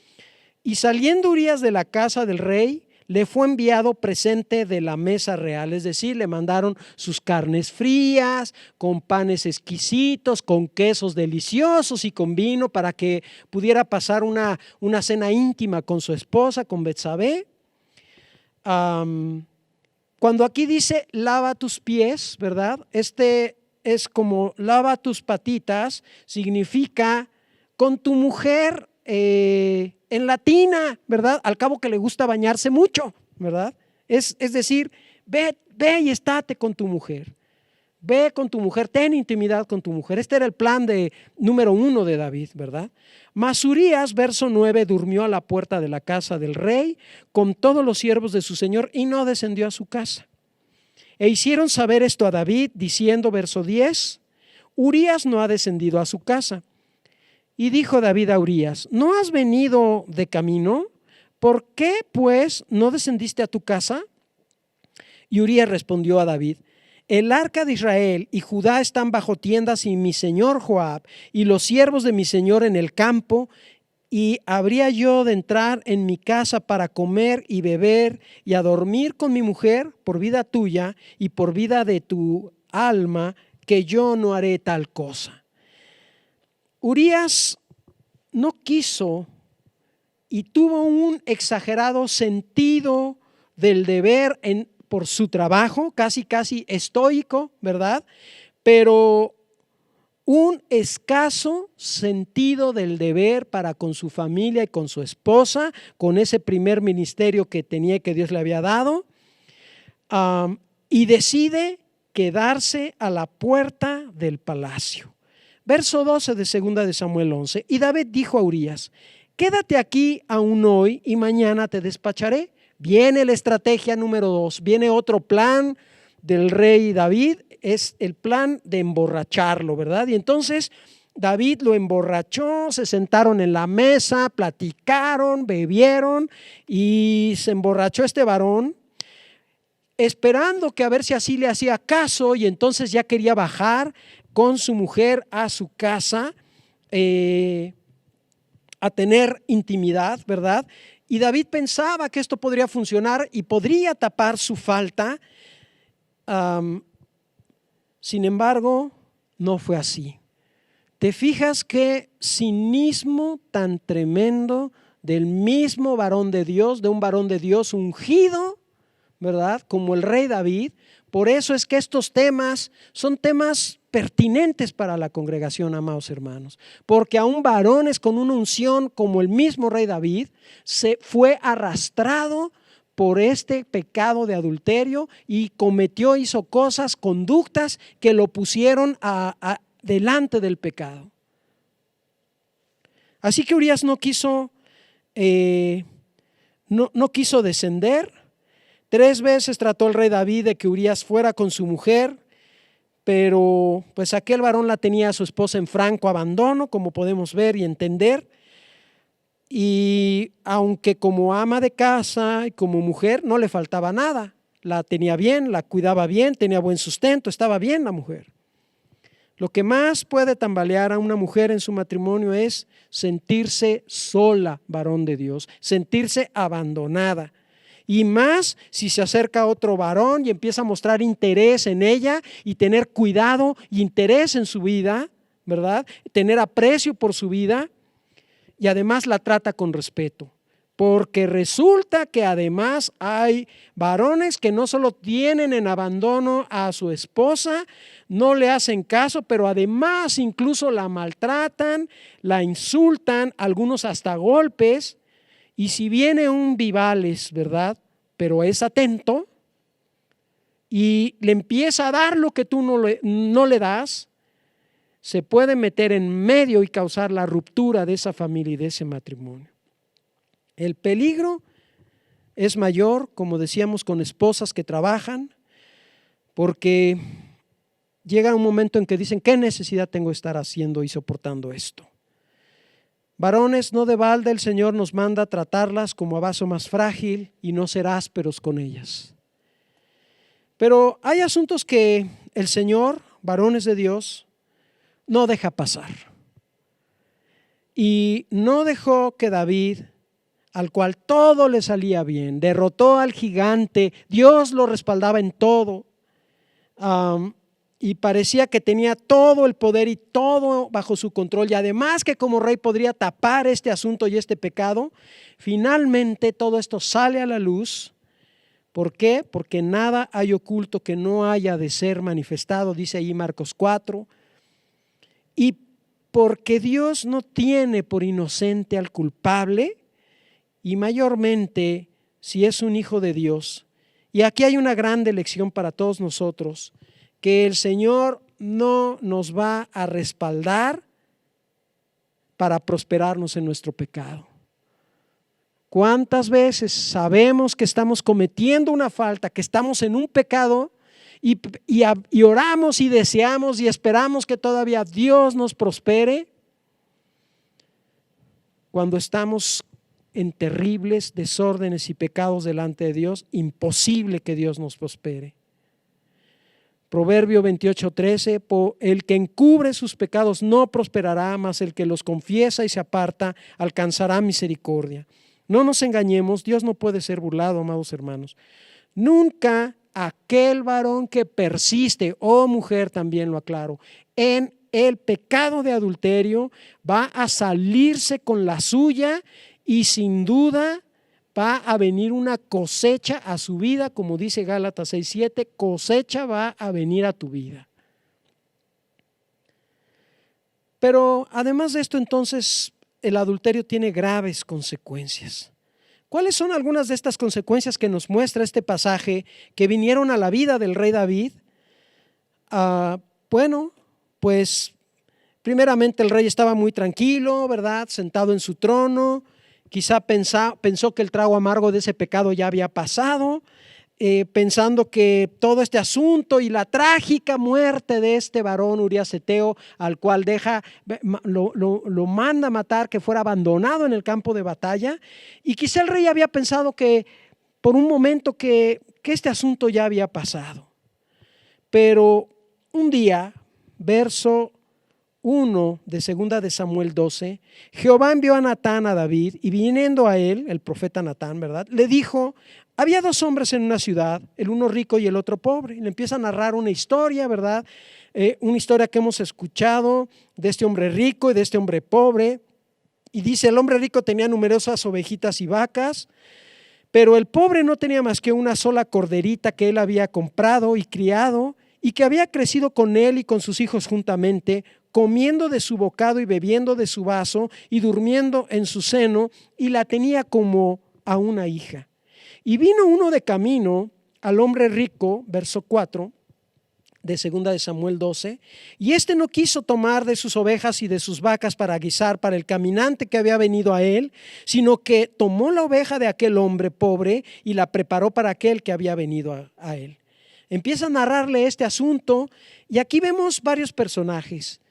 Y saliendo Urías de la casa del rey, le fue enviado presente de la mesa real, es decir, le mandaron sus carnes frías, con panes exquisitos, con quesos deliciosos y con vino, para que pudiera pasar una cena íntima con su esposa, con Betsabé. Cuando aquí dice lava tus pies, ¿verdad? Este es como lava tus patitas, significa con tu mujer en la tina, ¿verdad? Al cabo que le gusta bañarse mucho, ¿verdad? Es decir, ve y estate con tu mujer. Ve con tu mujer, ten intimidad con tu mujer. Este era el plan número 1 de David, ¿verdad? Mas Urías, verso 9, durmió a la puerta de la casa del rey con todos los siervos de su señor y no descendió a su casa. E hicieron saber esto a David, diciendo, verso 10, Urías no ha descendido a su casa. Y dijo David a Urías: ¿no has venido de camino? ¿Por qué pues no descendiste a tu casa? Y Urías respondió a David: el arca de Israel y Judá están bajo tiendas, y mi señor Joab y los siervos de mi señor en el campo, y habría yo de entrar en mi casa para comer y beber y a dormir con mi mujer por vida tuya y por vida de tu alma, que yo no haré tal cosa. Urías no quiso y tuvo un exagerado sentido del deber por su trabajo, casi estoico, ¿verdad? Pero un escaso sentido del deber para con su familia y con su esposa, con ese primer ministerio que tenía, que Dios le había dado, y decide quedarse a la puerta del palacio. Verso 12 de 2 de Samuel 11. Y David dijo a Urías: quédate aquí aún hoy y mañana te despacharé. Viene la estrategia número 2, viene otro plan del rey David, es el plan de emborracharlo, ¿verdad? Y entonces David lo emborrachó, se sentaron en la mesa, platicaron, bebieron y se emborrachó este varón, esperando que a ver si así le hacía caso, y entonces ya quería bajar con su mujer a su casa a tener intimidad, ¿verdad? Y David pensaba que esto podría funcionar y podría tapar su falta. Sin embargo, no fue así. ¿Te fijas qué cinismo tan tremendo del mismo varón de Dios, de un varón de Dios ungido, ¿verdad? Como el rey David? Por eso es que estos temas son temas pertinentes para la congregación, amados hermanos, porque aún varones con una unción como el mismo rey David se fue arrastrado por este pecado de adulterio y hizo cosas, conductas que lo pusieron delante del pecado. Así que Urías no quiso descender. 3 veces trató el rey David de que Urías fuera con su mujer, pero pues aquel varón la tenía a su esposa en franco abandono, como podemos ver y entender. Y aunque como ama de casa y como mujer no le faltaba nada, la tenía bien, la cuidaba bien, tenía buen sustento, estaba bien la mujer. Lo que más puede tambalear a una mujer en su matrimonio es sentirse sola, varón de Dios, sentirse abandonada. Y más si se acerca otro varón y empieza a mostrar interés en ella y tener cuidado y interés en su vida, ¿verdad? Tener aprecio por su vida. Y además la trata con respeto, porque resulta que además hay varones que no solo tienen en abandono a su esposa, no le hacen caso, pero además incluso la maltratan, la insultan, algunos hasta golpes. Y si viene un vivales, ¿verdad?, pero es atento y le empieza a dar lo que tú no le das, se puede meter en medio y causar la ruptura de esa familia y de ese matrimonio. El peligro es mayor, como decíamos, con esposas que trabajan, porque llega un momento en que dicen: ¿qué necesidad tengo de estar haciendo y soportando esto? Varones, no de balde el Señor nos manda a tratarlas como a vaso más frágil y no ser ásperos con ellas. Pero hay asuntos que el Señor, varones de Dios, no deja pasar. Y no dejó que David, al cual todo le salía bien, derrotó al gigante, Dios lo respaldaba en todo, y parecía que tenía todo el poder y todo bajo su control, y además que como rey podría tapar este asunto y este pecado. Finalmente todo esto sale a la luz. ¿Por qué? Porque nada hay oculto que no haya de ser manifestado, dice ahí Marcos 4. Y porque Dios no tiene por inocente al culpable, y mayormente si es un hijo de Dios. Y aquí hay una grande lección para todos nosotros, que el Señor no nos va a respaldar para prosperarnos en nuestro pecado. ¿Cuántas veces sabemos que estamos cometiendo una falta, que estamos en un pecado y oramos y deseamos y esperamos que todavía Dios nos prospere, cuando estamos en terribles desórdenes y pecados delante de Dios? Imposible que Dios nos prospere. Proverbio 28:13: el que encubre sus pecados no prosperará, mas el que los confiesa y se aparta alcanzará misericordia. No nos engañemos, Dios no puede ser burlado, amados hermanos. Nunca aquel varón que persiste, o mujer también lo aclaro, en el pecado de adulterio, va a salirse con la suya y sin duda va a venir una cosecha a su vida, como dice Gálatas 6:7, cosecha va a venir a tu vida. Pero además de esto, entonces, el adulterio tiene graves consecuencias. ¿Cuáles son algunas de estas consecuencias que nos muestra este pasaje que vinieron a la vida del rey David? Bueno, pues primeramente el rey estaba muy tranquilo, ¿verdad? Sentado en su trono. Quizá pensó que el trago amargo de ese pecado ya había pasado, pensando que todo este asunto y la trágica muerte de este varón Urías Eteo, al cual lo manda a matar, que fuera abandonado en el campo de batalla, y quizá el rey había pensado que por un momento que este asunto ya había pasado. Pero un día, verso 1 de 2 de Samuel 12, Jehová envió a Natán a David, y viniendo a él, el profeta Natán, ¿verdad?, le dijo: había dos hombres en una ciudad, el uno rico y el otro pobre. Y le empieza a narrar una historia, ¿verdad? Una historia que hemos escuchado de este hombre rico y de este hombre pobre. Y dice: el hombre rico tenía numerosas ovejitas y vacas, pero el pobre no tenía más que una sola corderita que él había comprado y criado, y que había crecido con él y con sus hijos juntamente, comiendo de su bocado y bebiendo de su vaso y durmiendo en su seno, y la tenía como a una hija. Y vino uno de camino al hombre rico, verso 4 de 2 de Samuel 12, y este no quiso tomar de sus ovejas y de sus vacas para guisar para el caminante que había venido a él, sino que tomó la oveja de aquel hombre pobre y la preparó para aquel que había venido a él. Empieza a narrarle este asunto, y aquí vemos varios personajes.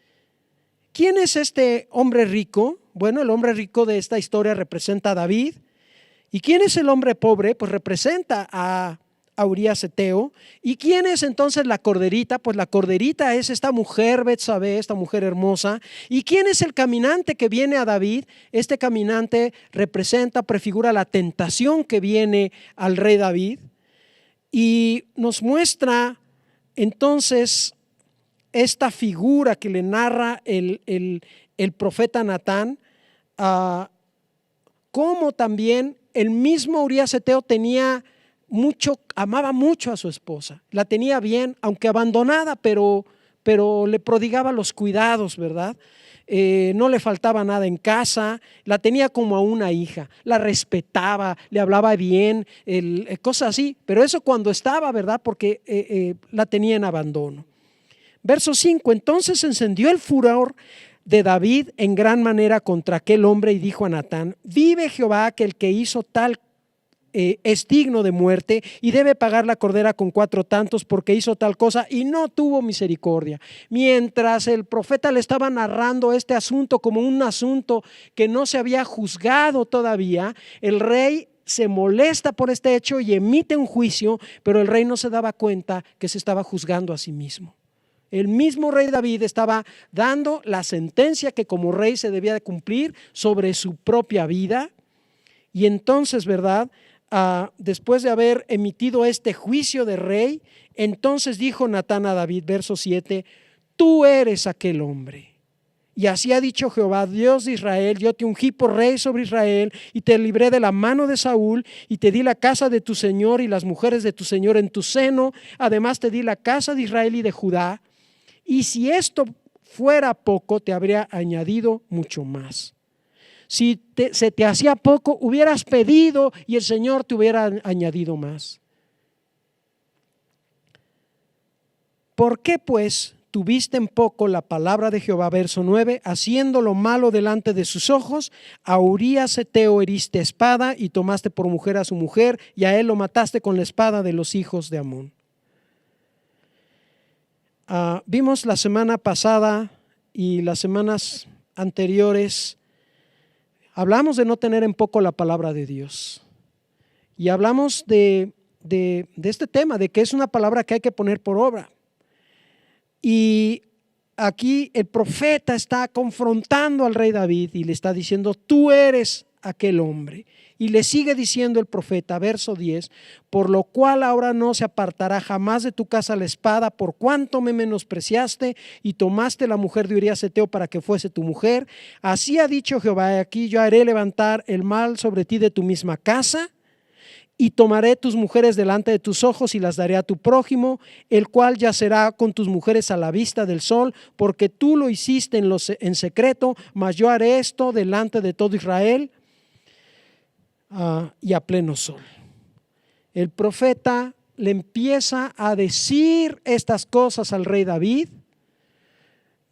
¿Quién es este hombre rico? Bueno, el hombre rico de esta historia representa a David. ¿Y quién es el hombre pobre? Pues representa a Urías Eteo. ¿Y quién es entonces la corderita? Pues la corderita es esta mujer Betsabé, esta mujer hermosa. ¿Y quién es el caminante que viene a David? Este caminante prefigura la tentación que viene al rey David, y nos muestra entonces esta figura que le narra el profeta Natán, cómo también el mismo Urías Eteo amaba mucho a su esposa, la tenía bien, aunque abandonada, pero le prodigaba los cuidados, ¿verdad? No le faltaba nada en casa, la tenía como a una hija, la respetaba, le hablaba bien, cosas así, pero eso cuando estaba, ¿verdad? Porque la tenía en abandono. Verso 5, entonces encendió el furor de David en gran manera contra aquel hombre, y dijo a Natán: vive Jehová, que el que hizo tal es digno de muerte, y debe pagar la cordera con 4 tantos, porque hizo tal cosa y no tuvo misericordia. Mientras el profeta le estaba narrando este asunto como un asunto que no se había juzgado todavía, el rey se molesta por este hecho y emite un juicio, pero el rey no se daba cuenta que se estaba juzgando a sí mismo. El mismo rey David estaba dando la sentencia que como rey se debía de cumplir sobre su propia vida. Y entonces, ¿verdad? Después de haber emitido este juicio de rey, entonces dijo Natán a David, verso 7: tú eres aquel hombre. Y así ha dicho Jehová, Dios de Israel: yo te ungí por rey sobre Israel, y te libré de la mano de Saúl, y te di la casa de tu señor y las mujeres de tu señor en tu seno. Además te di la casa de Israel y de Judá. Y si esto fuera poco, te habría añadido mucho más. Si se te hacía poco, hubieras pedido y el Señor te hubiera añadido más. ¿Por qué pues tuviste en poco la palabra de Jehová? Verso 9, haciendo lo malo delante de sus ojos, a Urías Eteo heriste espada y tomaste por mujer a su mujer, y a él lo mataste con la espada de los hijos de Amón. Vimos la semana pasada y las semanas anteriores, hablamos de no tener en poco la palabra de Dios, y hablamos de este tema, de que es una palabra que hay que poner por obra. Y aquí el profeta está confrontando al rey David y le está diciendo: tú eres aquel hombre. Y le sigue diciendo el profeta, verso 10, por lo cual ahora no se apartará jamás de tu casa la espada, por cuanto me menospreciaste y tomaste la mujer de Urías Heteo para que fuese tu mujer. Así ha dicho Jehová, aquí yo haré levantar el mal sobre ti de tu misma casa, y tomaré tus mujeres delante de tus ojos y las daré a tu prójimo, el cual yacerá con tus mujeres a la vista del sol, porque tú lo hiciste en secreto, mas yo haré esto delante de todo Israel y a pleno sol. El profeta le empieza a decir estas cosas al rey David.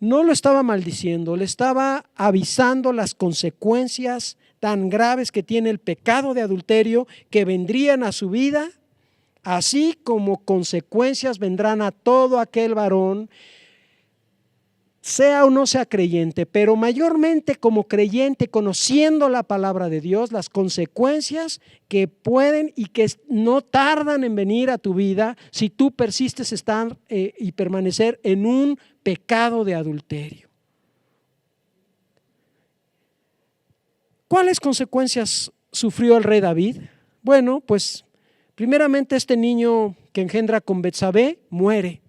No lo estaba maldiciendo, le estaba avisando las consecuencias tan graves que tiene el pecado de adulterio, que vendrían a su vida, así como consecuencias vendrán a todo aquel varón, sea o no sea creyente, pero mayormente como creyente, conociendo la palabra de Dios, las consecuencias que pueden y que no tardan en venir a tu vida si tú persistes estar y permanecer en un pecado de adulterio. ¿Cuáles consecuencias sufrió el rey David? Bueno, pues primeramente este niño que engendra con Betsabé muere.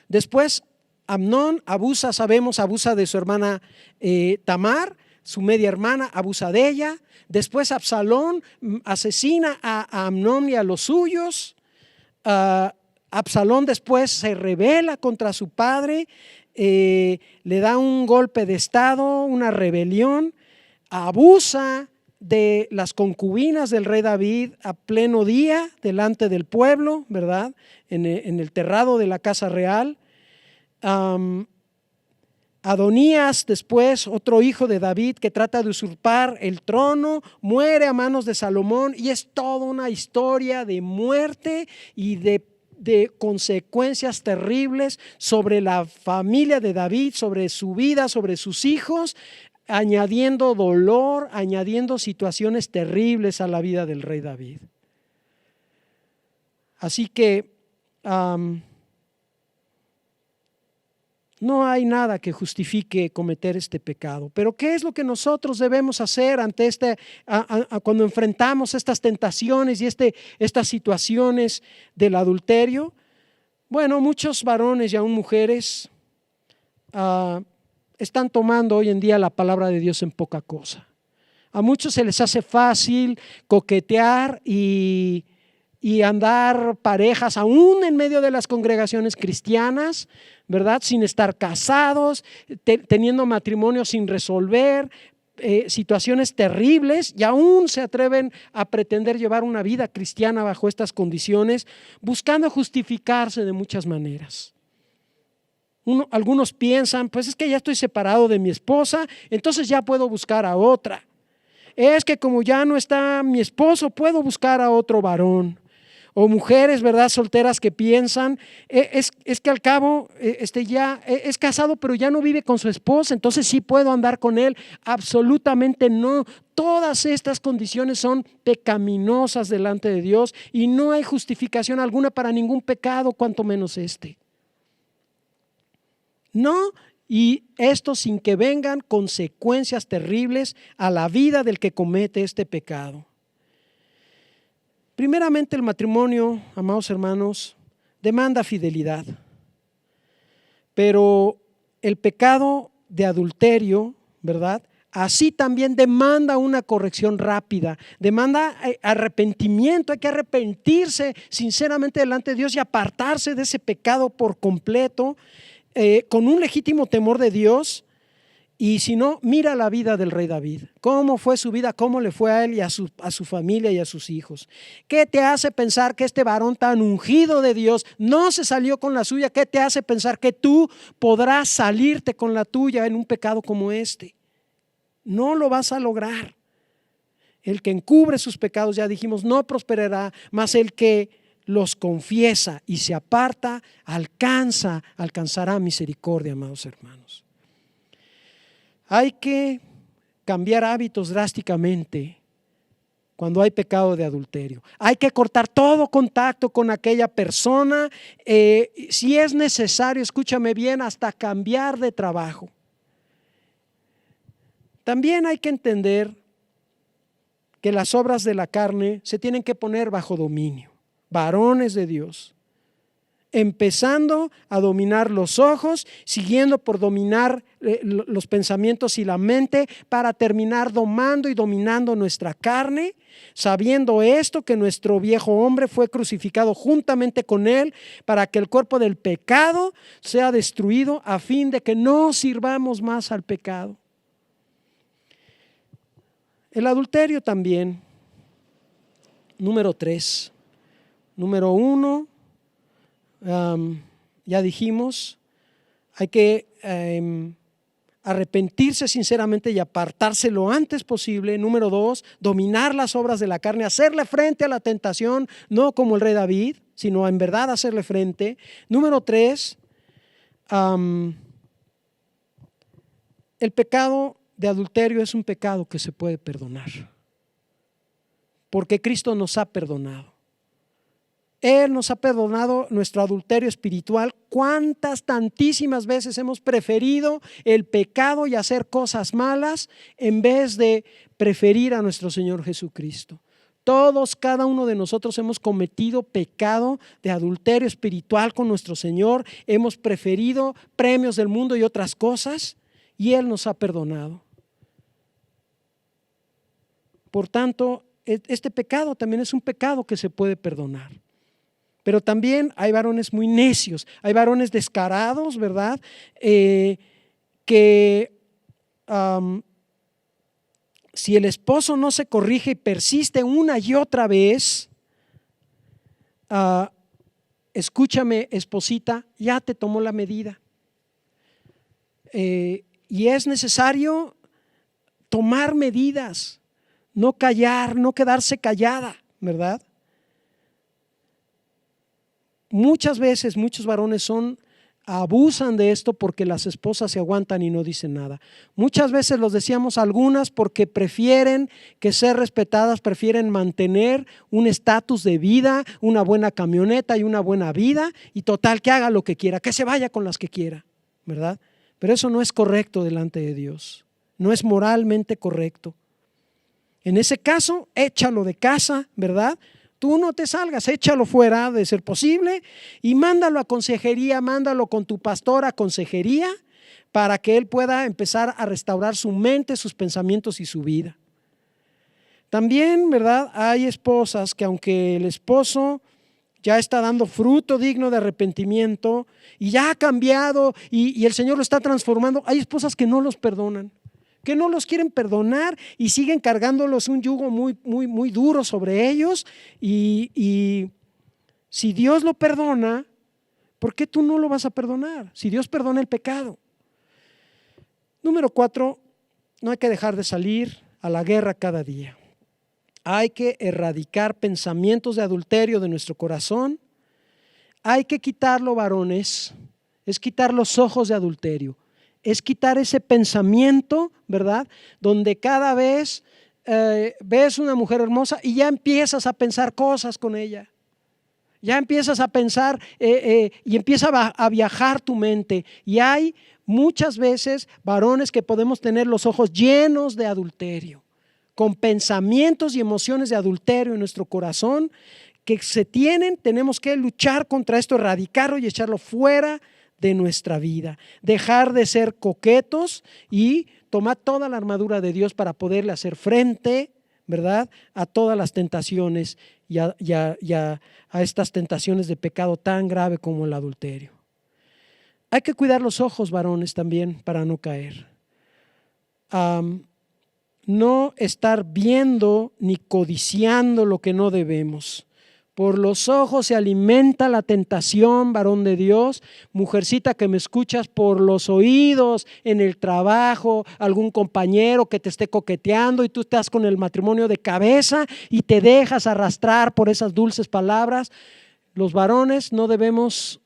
Después Amnón abusa de su hermana Tamar, su media hermana, abusa de ella. Después Absalón asesina a Amnón y a los suyos. Absalón después se rebela contra su padre, le da un golpe de estado, una rebelión, abusa de las concubinas del rey David a pleno día delante del pueblo, ¿verdad? En el terrado de la casa real. Adonías después, otro hijo de David que trata de usurpar el trono, muere a manos de Salomón, y es toda una historia de muerte y de consecuencias terribles sobre la familia de David, sobre su vida, sobre sus hijos, añadiendo dolor, añadiendo situaciones terribles a la vida del rey David. Así que no hay nada que justifique cometer este pecado. Pero ¿qué es lo que nosotros debemos hacer ante cuando enfrentamos estas tentaciones y estas situaciones del adulterio? Bueno, muchos varones y aún mujeres están tomando hoy en día la palabra de Dios en poca cosa. A muchos se les hace fácil coquetear y andar parejas aún en medio de las congregaciones cristianas, ¿verdad? Sin estar casados, teniendo matrimonios sin resolver, situaciones terribles, y aún se atreven a pretender llevar una vida cristiana bajo estas condiciones, buscando justificarse de muchas maneras. Algunos piensan, pues es que ya estoy separado de mi esposa, entonces ya puedo buscar a otra. Es que como ya no está mi esposo, puedo buscar a otro varón. O mujeres, ¿verdad?, solteras que piensan, es que al cabo ya es casado, pero ya no vive con su esposa, entonces sí puedo andar con él. Absolutamente no. Todas estas condiciones son pecaminosas delante de Dios y no hay justificación alguna para ningún pecado, cuanto menos este. No, y esto sin que vengan consecuencias terribles a la vida del que comete este pecado. Primeramente, el matrimonio, amados hermanos, demanda fidelidad, pero el pecado de adulterio, ¿verdad?, así también demanda una corrección rápida, demanda arrepentimiento. Hay que arrepentirse sinceramente delante de Dios y apartarse de ese pecado por completo, con un legítimo temor de Dios. Y si no, mira la vida del rey David, cómo fue su vida, cómo le fue a él y a su familia y a sus hijos. ¿Qué te hace pensar que este varón tan ungido de Dios no se salió con la suya? ¿Qué te hace pensar que tú podrás salirte con la tuya en un pecado como este? No lo vas a lograr. El que encubre sus pecados, ya dijimos, no prosperará, mas el que los confiesa y se aparta alcanzará misericordia, amados hermanos. Hay que cambiar hábitos drásticamente cuando hay pecado de adulterio. Hay que cortar todo contacto con aquella persona, si es necesario, escúchame bien, hasta cambiar de trabajo. También hay que entender que las obras de la carne se tienen que poner bajo dominio. Varones de Dios, empezando a dominar los ojos, siguiendo por dominar los pensamientos y la mente, para terminar domando y dominando nuestra carne, sabiendo esto, que nuestro viejo hombre fue crucificado juntamente con él, para que el cuerpo del pecado sea destruido, a fin de que no sirvamos más al pecado. El adulterio también, número 3. Número 1, ya dijimos, hay que arrepentirse sinceramente y apartarse lo antes posible. Número 2, dominar las obras de la carne, hacerle frente a la tentación, no como el rey David, sino en verdad hacerle frente. Número 3, el pecado de adulterio es un pecado que se puede perdonar, porque Cristo nos ha perdonado. Él nos ha perdonado nuestro adulterio espiritual. ¿Cuántas, tantísimas veces hemos preferido el pecado y hacer cosas malas en vez de preferir a nuestro Señor Jesucristo? Todos, cada uno de nosotros hemos cometido pecado de adulterio espiritual con nuestro Señor. Hemos preferido premios del mundo y otras cosas, y Él nos ha perdonado. Por tanto, este pecado también es un pecado que se puede perdonar. Pero también hay varones muy necios, hay varones descarados, ¿verdad? Que si el esposo no se corrige y persiste una y otra vez, escúchame, esposita, ya te tomó la medida. Y es necesario tomar medidas, no callar, no quedarse callada, ¿verdad? Muchas veces muchos varones abusan de esto porque las esposas se aguantan y no dicen nada. Muchas veces los decíamos algunas porque prefieren que ser respetadas, prefieren mantener un estatus de vida, una buena camioneta y una buena vida, y total, que haga lo que quiera, que se vaya con las que quiera, ¿verdad? Pero eso no es correcto delante de Dios, no es moralmente correcto. En ese caso, échalo de casa, ¿verdad? Tú no te salgas, échalo fuera de ser posible y mándalo a consejería, mándalo con tu pastor a consejería, para que él pueda empezar a restaurar su mente, sus pensamientos y su vida. También, ¿verdad? Hay esposas que, aunque el esposo ya está dando fruto digno de arrepentimiento y ya ha cambiado y el Señor lo está transformando, hay esposas que no los perdonan, que no los quieren perdonar y siguen cargándolos un yugo muy duro sobre ellos. Y si Dios lo perdona, ¿por qué tú no lo vas a perdonar? Si Dios perdona el pecado. Número 4, no hay que dejar de salir a la guerra cada día. Hay que erradicar pensamientos de adulterio de nuestro corazón. Hay que quitarlo, varones, es quitar los ojos de adulterio. Es quitar ese pensamiento, ¿verdad? Donde cada vez ves una mujer hermosa y ya empiezas a pensar cosas con ella. Ya empiezas a pensar y empieza a viajar tu mente. Y hay muchas veces varones que podemos tener los ojos llenos de adulterio, con pensamientos y emociones de adulterio en nuestro corazón que tenemos que luchar contra esto, erradicarlo y echarlo fuera de nuestra vida, dejar de ser coquetos y tomar toda la armadura de Dios para poderle hacer frente, ¿verdad?, a todas las tentaciones y a estas tentaciones de pecado tan grave como el adulterio. Hay que cuidar los ojos, varones, también, para no caer. No estar viendo ni codiciando lo que no debemos. Por los ojos se alimenta la tentación, varón de Dios. Mujercita que me escuchas, por los oídos, en el trabajo, algún compañero que te esté coqueteando y tú estás con el matrimonio de cabeza y te dejas arrastrar por esas dulces palabras. Los varones no debemos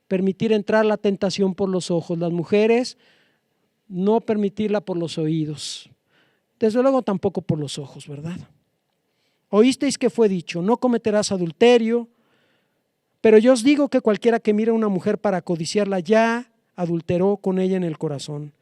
permitir entrar la tentación por los ojos. Las mujeres, no permitirla por los oídos. Desde luego tampoco por los ojos, ¿verdad? Oísteis que fue dicho, no cometerás adulterio, pero yo os digo que cualquiera que mire a una mujer para codiciarla ya adulteró con ella en el corazón.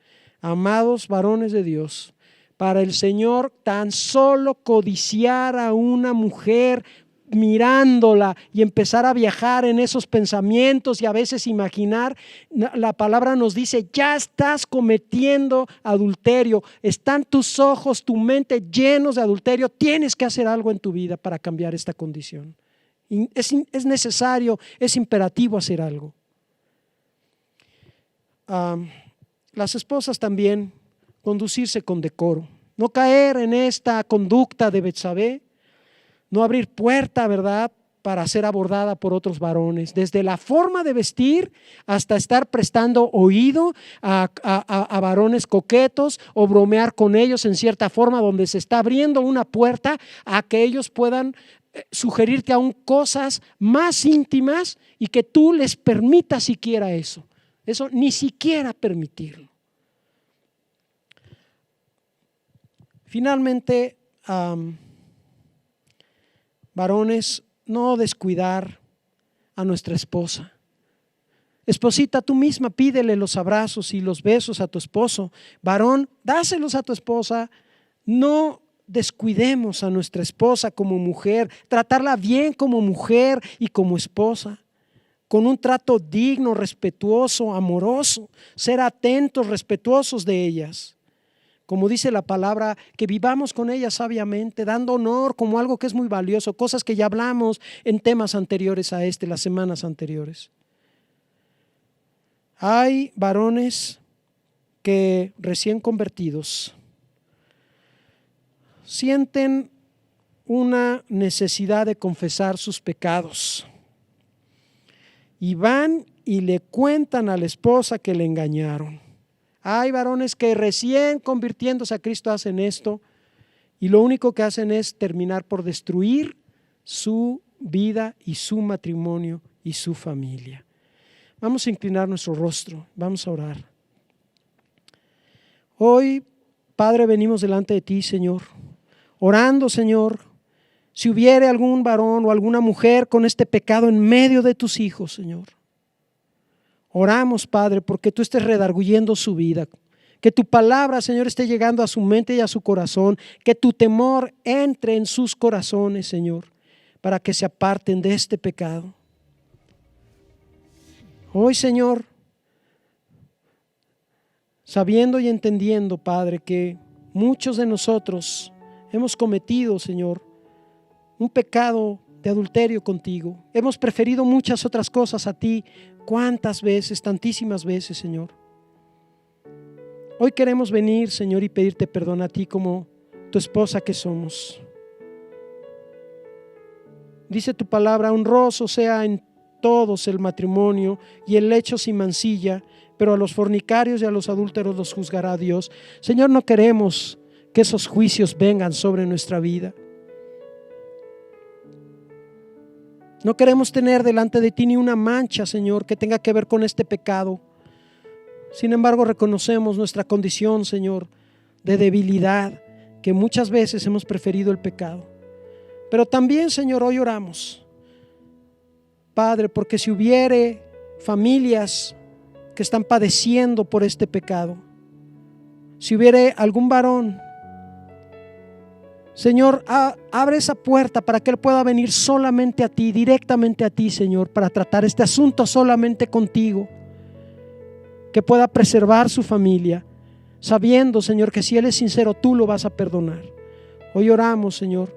Amados varones de Dios, para el Señor tan solo codiciar a una mujer mirándola y empezar a viajar en esos pensamientos y a veces imaginar. La palabra nos dice: ya estás cometiendo adulterio, están tus ojos, tu mente llenos de adulterio, tienes que hacer algo en tu vida para cambiar esta condición. Es necesario, es imperativo hacer algo. Las esposas también, conducirse con decoro, no caer en esta conducta de Betsabé, no abrir puerta, ¿verdad?, para ser abordada por otros varones, desde la forma de vestir hasta estar prestando oído a varones coquetos o bromear con ellos en cierta forma, donde se está abriendo una puerta a que ellos puedan sugerirte aún cosas más íntimas y que tú les permitas siquiera eso ni siquiera permitirlo. Finalmente, varones, no descuidar a nuestra esposa. Esposita, tú misma pídele los abrazos y los besos a tu esposo. Varón, dáselos a tu esposa. No descuidemos a nuestra esposa como mujer, tratarla bien como mujer y como esposa, con un trato digno, respetuoso, amoroso, ser atentos, respetuosos de ellas. Como dice la palabra, que vivamos con ellas sabiamente, dando honor como algo que es muy valioso, cosas que ya hablamos en temas anteriores a las semanas anteriores. Hay varones que recién convertidos sienten una necesidad de confesar sus pecados y van y le cuentan a la esposa que le engañaron. Hay varones que recién convirtiéndose a Cristo hacen esto y lo único que hacen es terminar por destruir su vida y su matrimonio y su familia. Vamos a inclinar nuestro rostro, vamos a orar. Hoy, Padre, venimos delante de ti, Señor, orando, Señor, si hubiere algún varón o alguna mujer con este pecado en medio de tus hijos, Señor. Oramos, Padre, porque tú estés redarguyendo su vida, que tu palabra, Señor, esté llegando a su mente y a su corazón, que tu temor entre en sus corazones, Señor, para que se aparten de este pecado. Hoy, Señor, sabiendo y entendiendo, Padre, que muchos de nosotros hemos cometido, Señor, un pecado de adulterio contigo. Hemos preferido muchas otras cosas a ti. ¿Cuántas veces? Tantísimas veces, Señor. Hoy queremos venir, Señor, y pedirte perdón a ti como tu esposa que somos. Dice tu palabra: honroso sea en todos el matrimonio y el lecho sin mancilla, pero a los fornicarios y a los adúlteros los juzgará Dios. Señor, no queremos que esos juicios vengan sobre nuestra vida. No queremos tener delante de ti ni una mancha, Señor, que tenga que ver con este pecado. Sin embargo, reconocemos nuestra condición, Señor, de debilidad, que muchas veces hemos preferido el pecado. Pero también, Señor, hoy oramos, Padre, porque si hubiere familias que están padeciendo por este pecado, si hubiere algún varón, Señor, abre esa puerta para que él pueda venir solamente a ti, directamente a ti, Señor, para tratar este asunto solamente contigo, que pueda preservar su familia, sabiendo, Señor, que si él es sincero, tú lo vas a perdonar. Hoy oramos, Señor,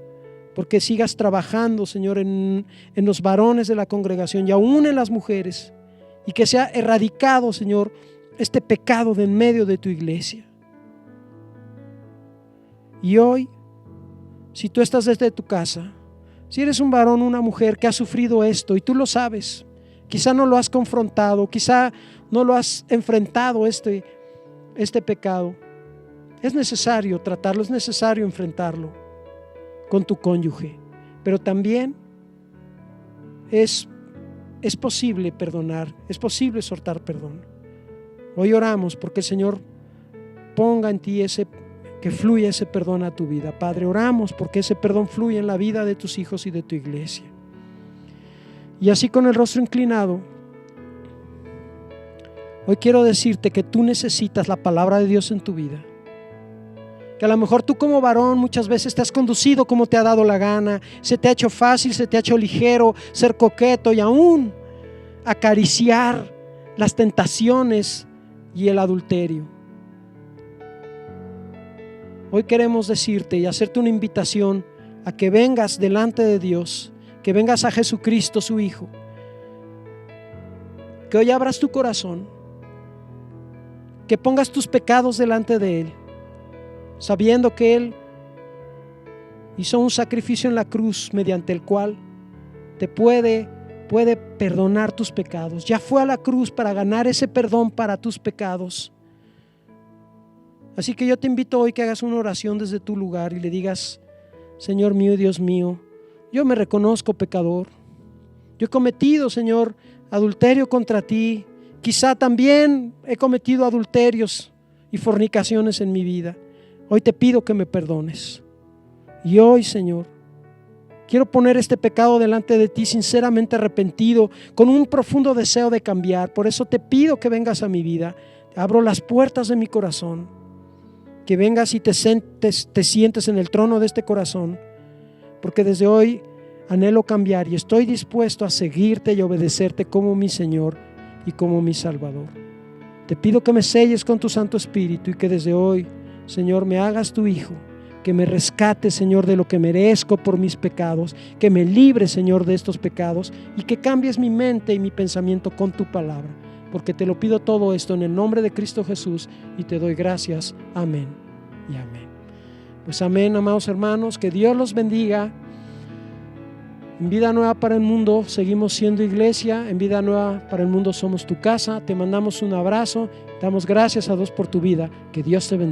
porque sigas trabajando, Señor, en los varones de la congregación y aún en las mujeres, y que sea erradicado, Señor, este pecado de en medio de tu iglesia. Y hoy, si tú estás desde tu casa, si eres un varón o una mujer que ha sufrido esto y tú lo sabes, quizá no lo has confrontado, quizá no lo has enfrentado este pecado, es necesario tratarlo, es necesario enfrentarlo con tu cónyuge, pero también es posible perdonar, es posible soltar perdón. Hoy oramos porque el Señor ponga en ti que fluya ese perdón a tu vida. Padre, oramos porque ese perdón fluya en la vida de tus hijos y de tu iglesia. Y así, con el rostro inclinado, hoy quiero decirte que tú necesitas la palabra de Dios en tu vida. que a lo mejor tú como varón muchas veces te has conducido como te ha dado la gana, se te ha hecho fácil, se te ha hecho ligero ser coqueto y aún acariciar las tentaciones y el adulterio. Hoy queremos decirte y hacerte una invitación a que vengas delante de Dios, que vengas a Jesucristo su Hijo, que hoy abras tu corazón, que pongas tus pecados delante de Él, sabiendo que Él hizo un sacrificio en la cruz mediante el cual te puede perdonar tus pecados. Ya fue a la cruz para ganar ese perdón para tus pecados. Así que yo te invito hoy que hagas una oración desde tu lugar y le digas: Señor mío y Dios mío, yo me reconozco pecador. Yo he cometido, Señor, adulterio contra ti. Quizá también he cometido adulterios y fornicaciones en mi vida. Hoy te pido que me perdones. Y hoy, Señor, quiero poner este pecado delante de ti sinceramente arrepentido, con un profundo deseo de cambiar. Por eso te pido que vengas a mi vida. Abro las puertas de mi corazón. Que vengas y te sientes en el trono de este corazón. Porque desde hoy anhelo cambiar y estoy dispuesto a seguirte y obedecerte como mi Señor y como mi Salvador. Te pido que me selles con tu Santo Espíritu y que desde hoy, Señor, me hagas tu Hijo, que me rescates, Señor, de lo que merezco por mis pecados, que me libres, Señor, de estos pecados y que cambies mi mente y mi pensamiento con tu palabra, porque te lo pido todo esto en el nombre de Cristo Jesús y te doy gracias. Amén y amén. Pues amén, amados hermanos, que Dios los bendiga. En Vida Nueva para el Mundo seguimos siendo iglesia. En Vida Nueva para el Mundo somos tu casa. Te mandamos un abrazo. Damos gracias a Dios por tu vida. Que Dios te bendiga.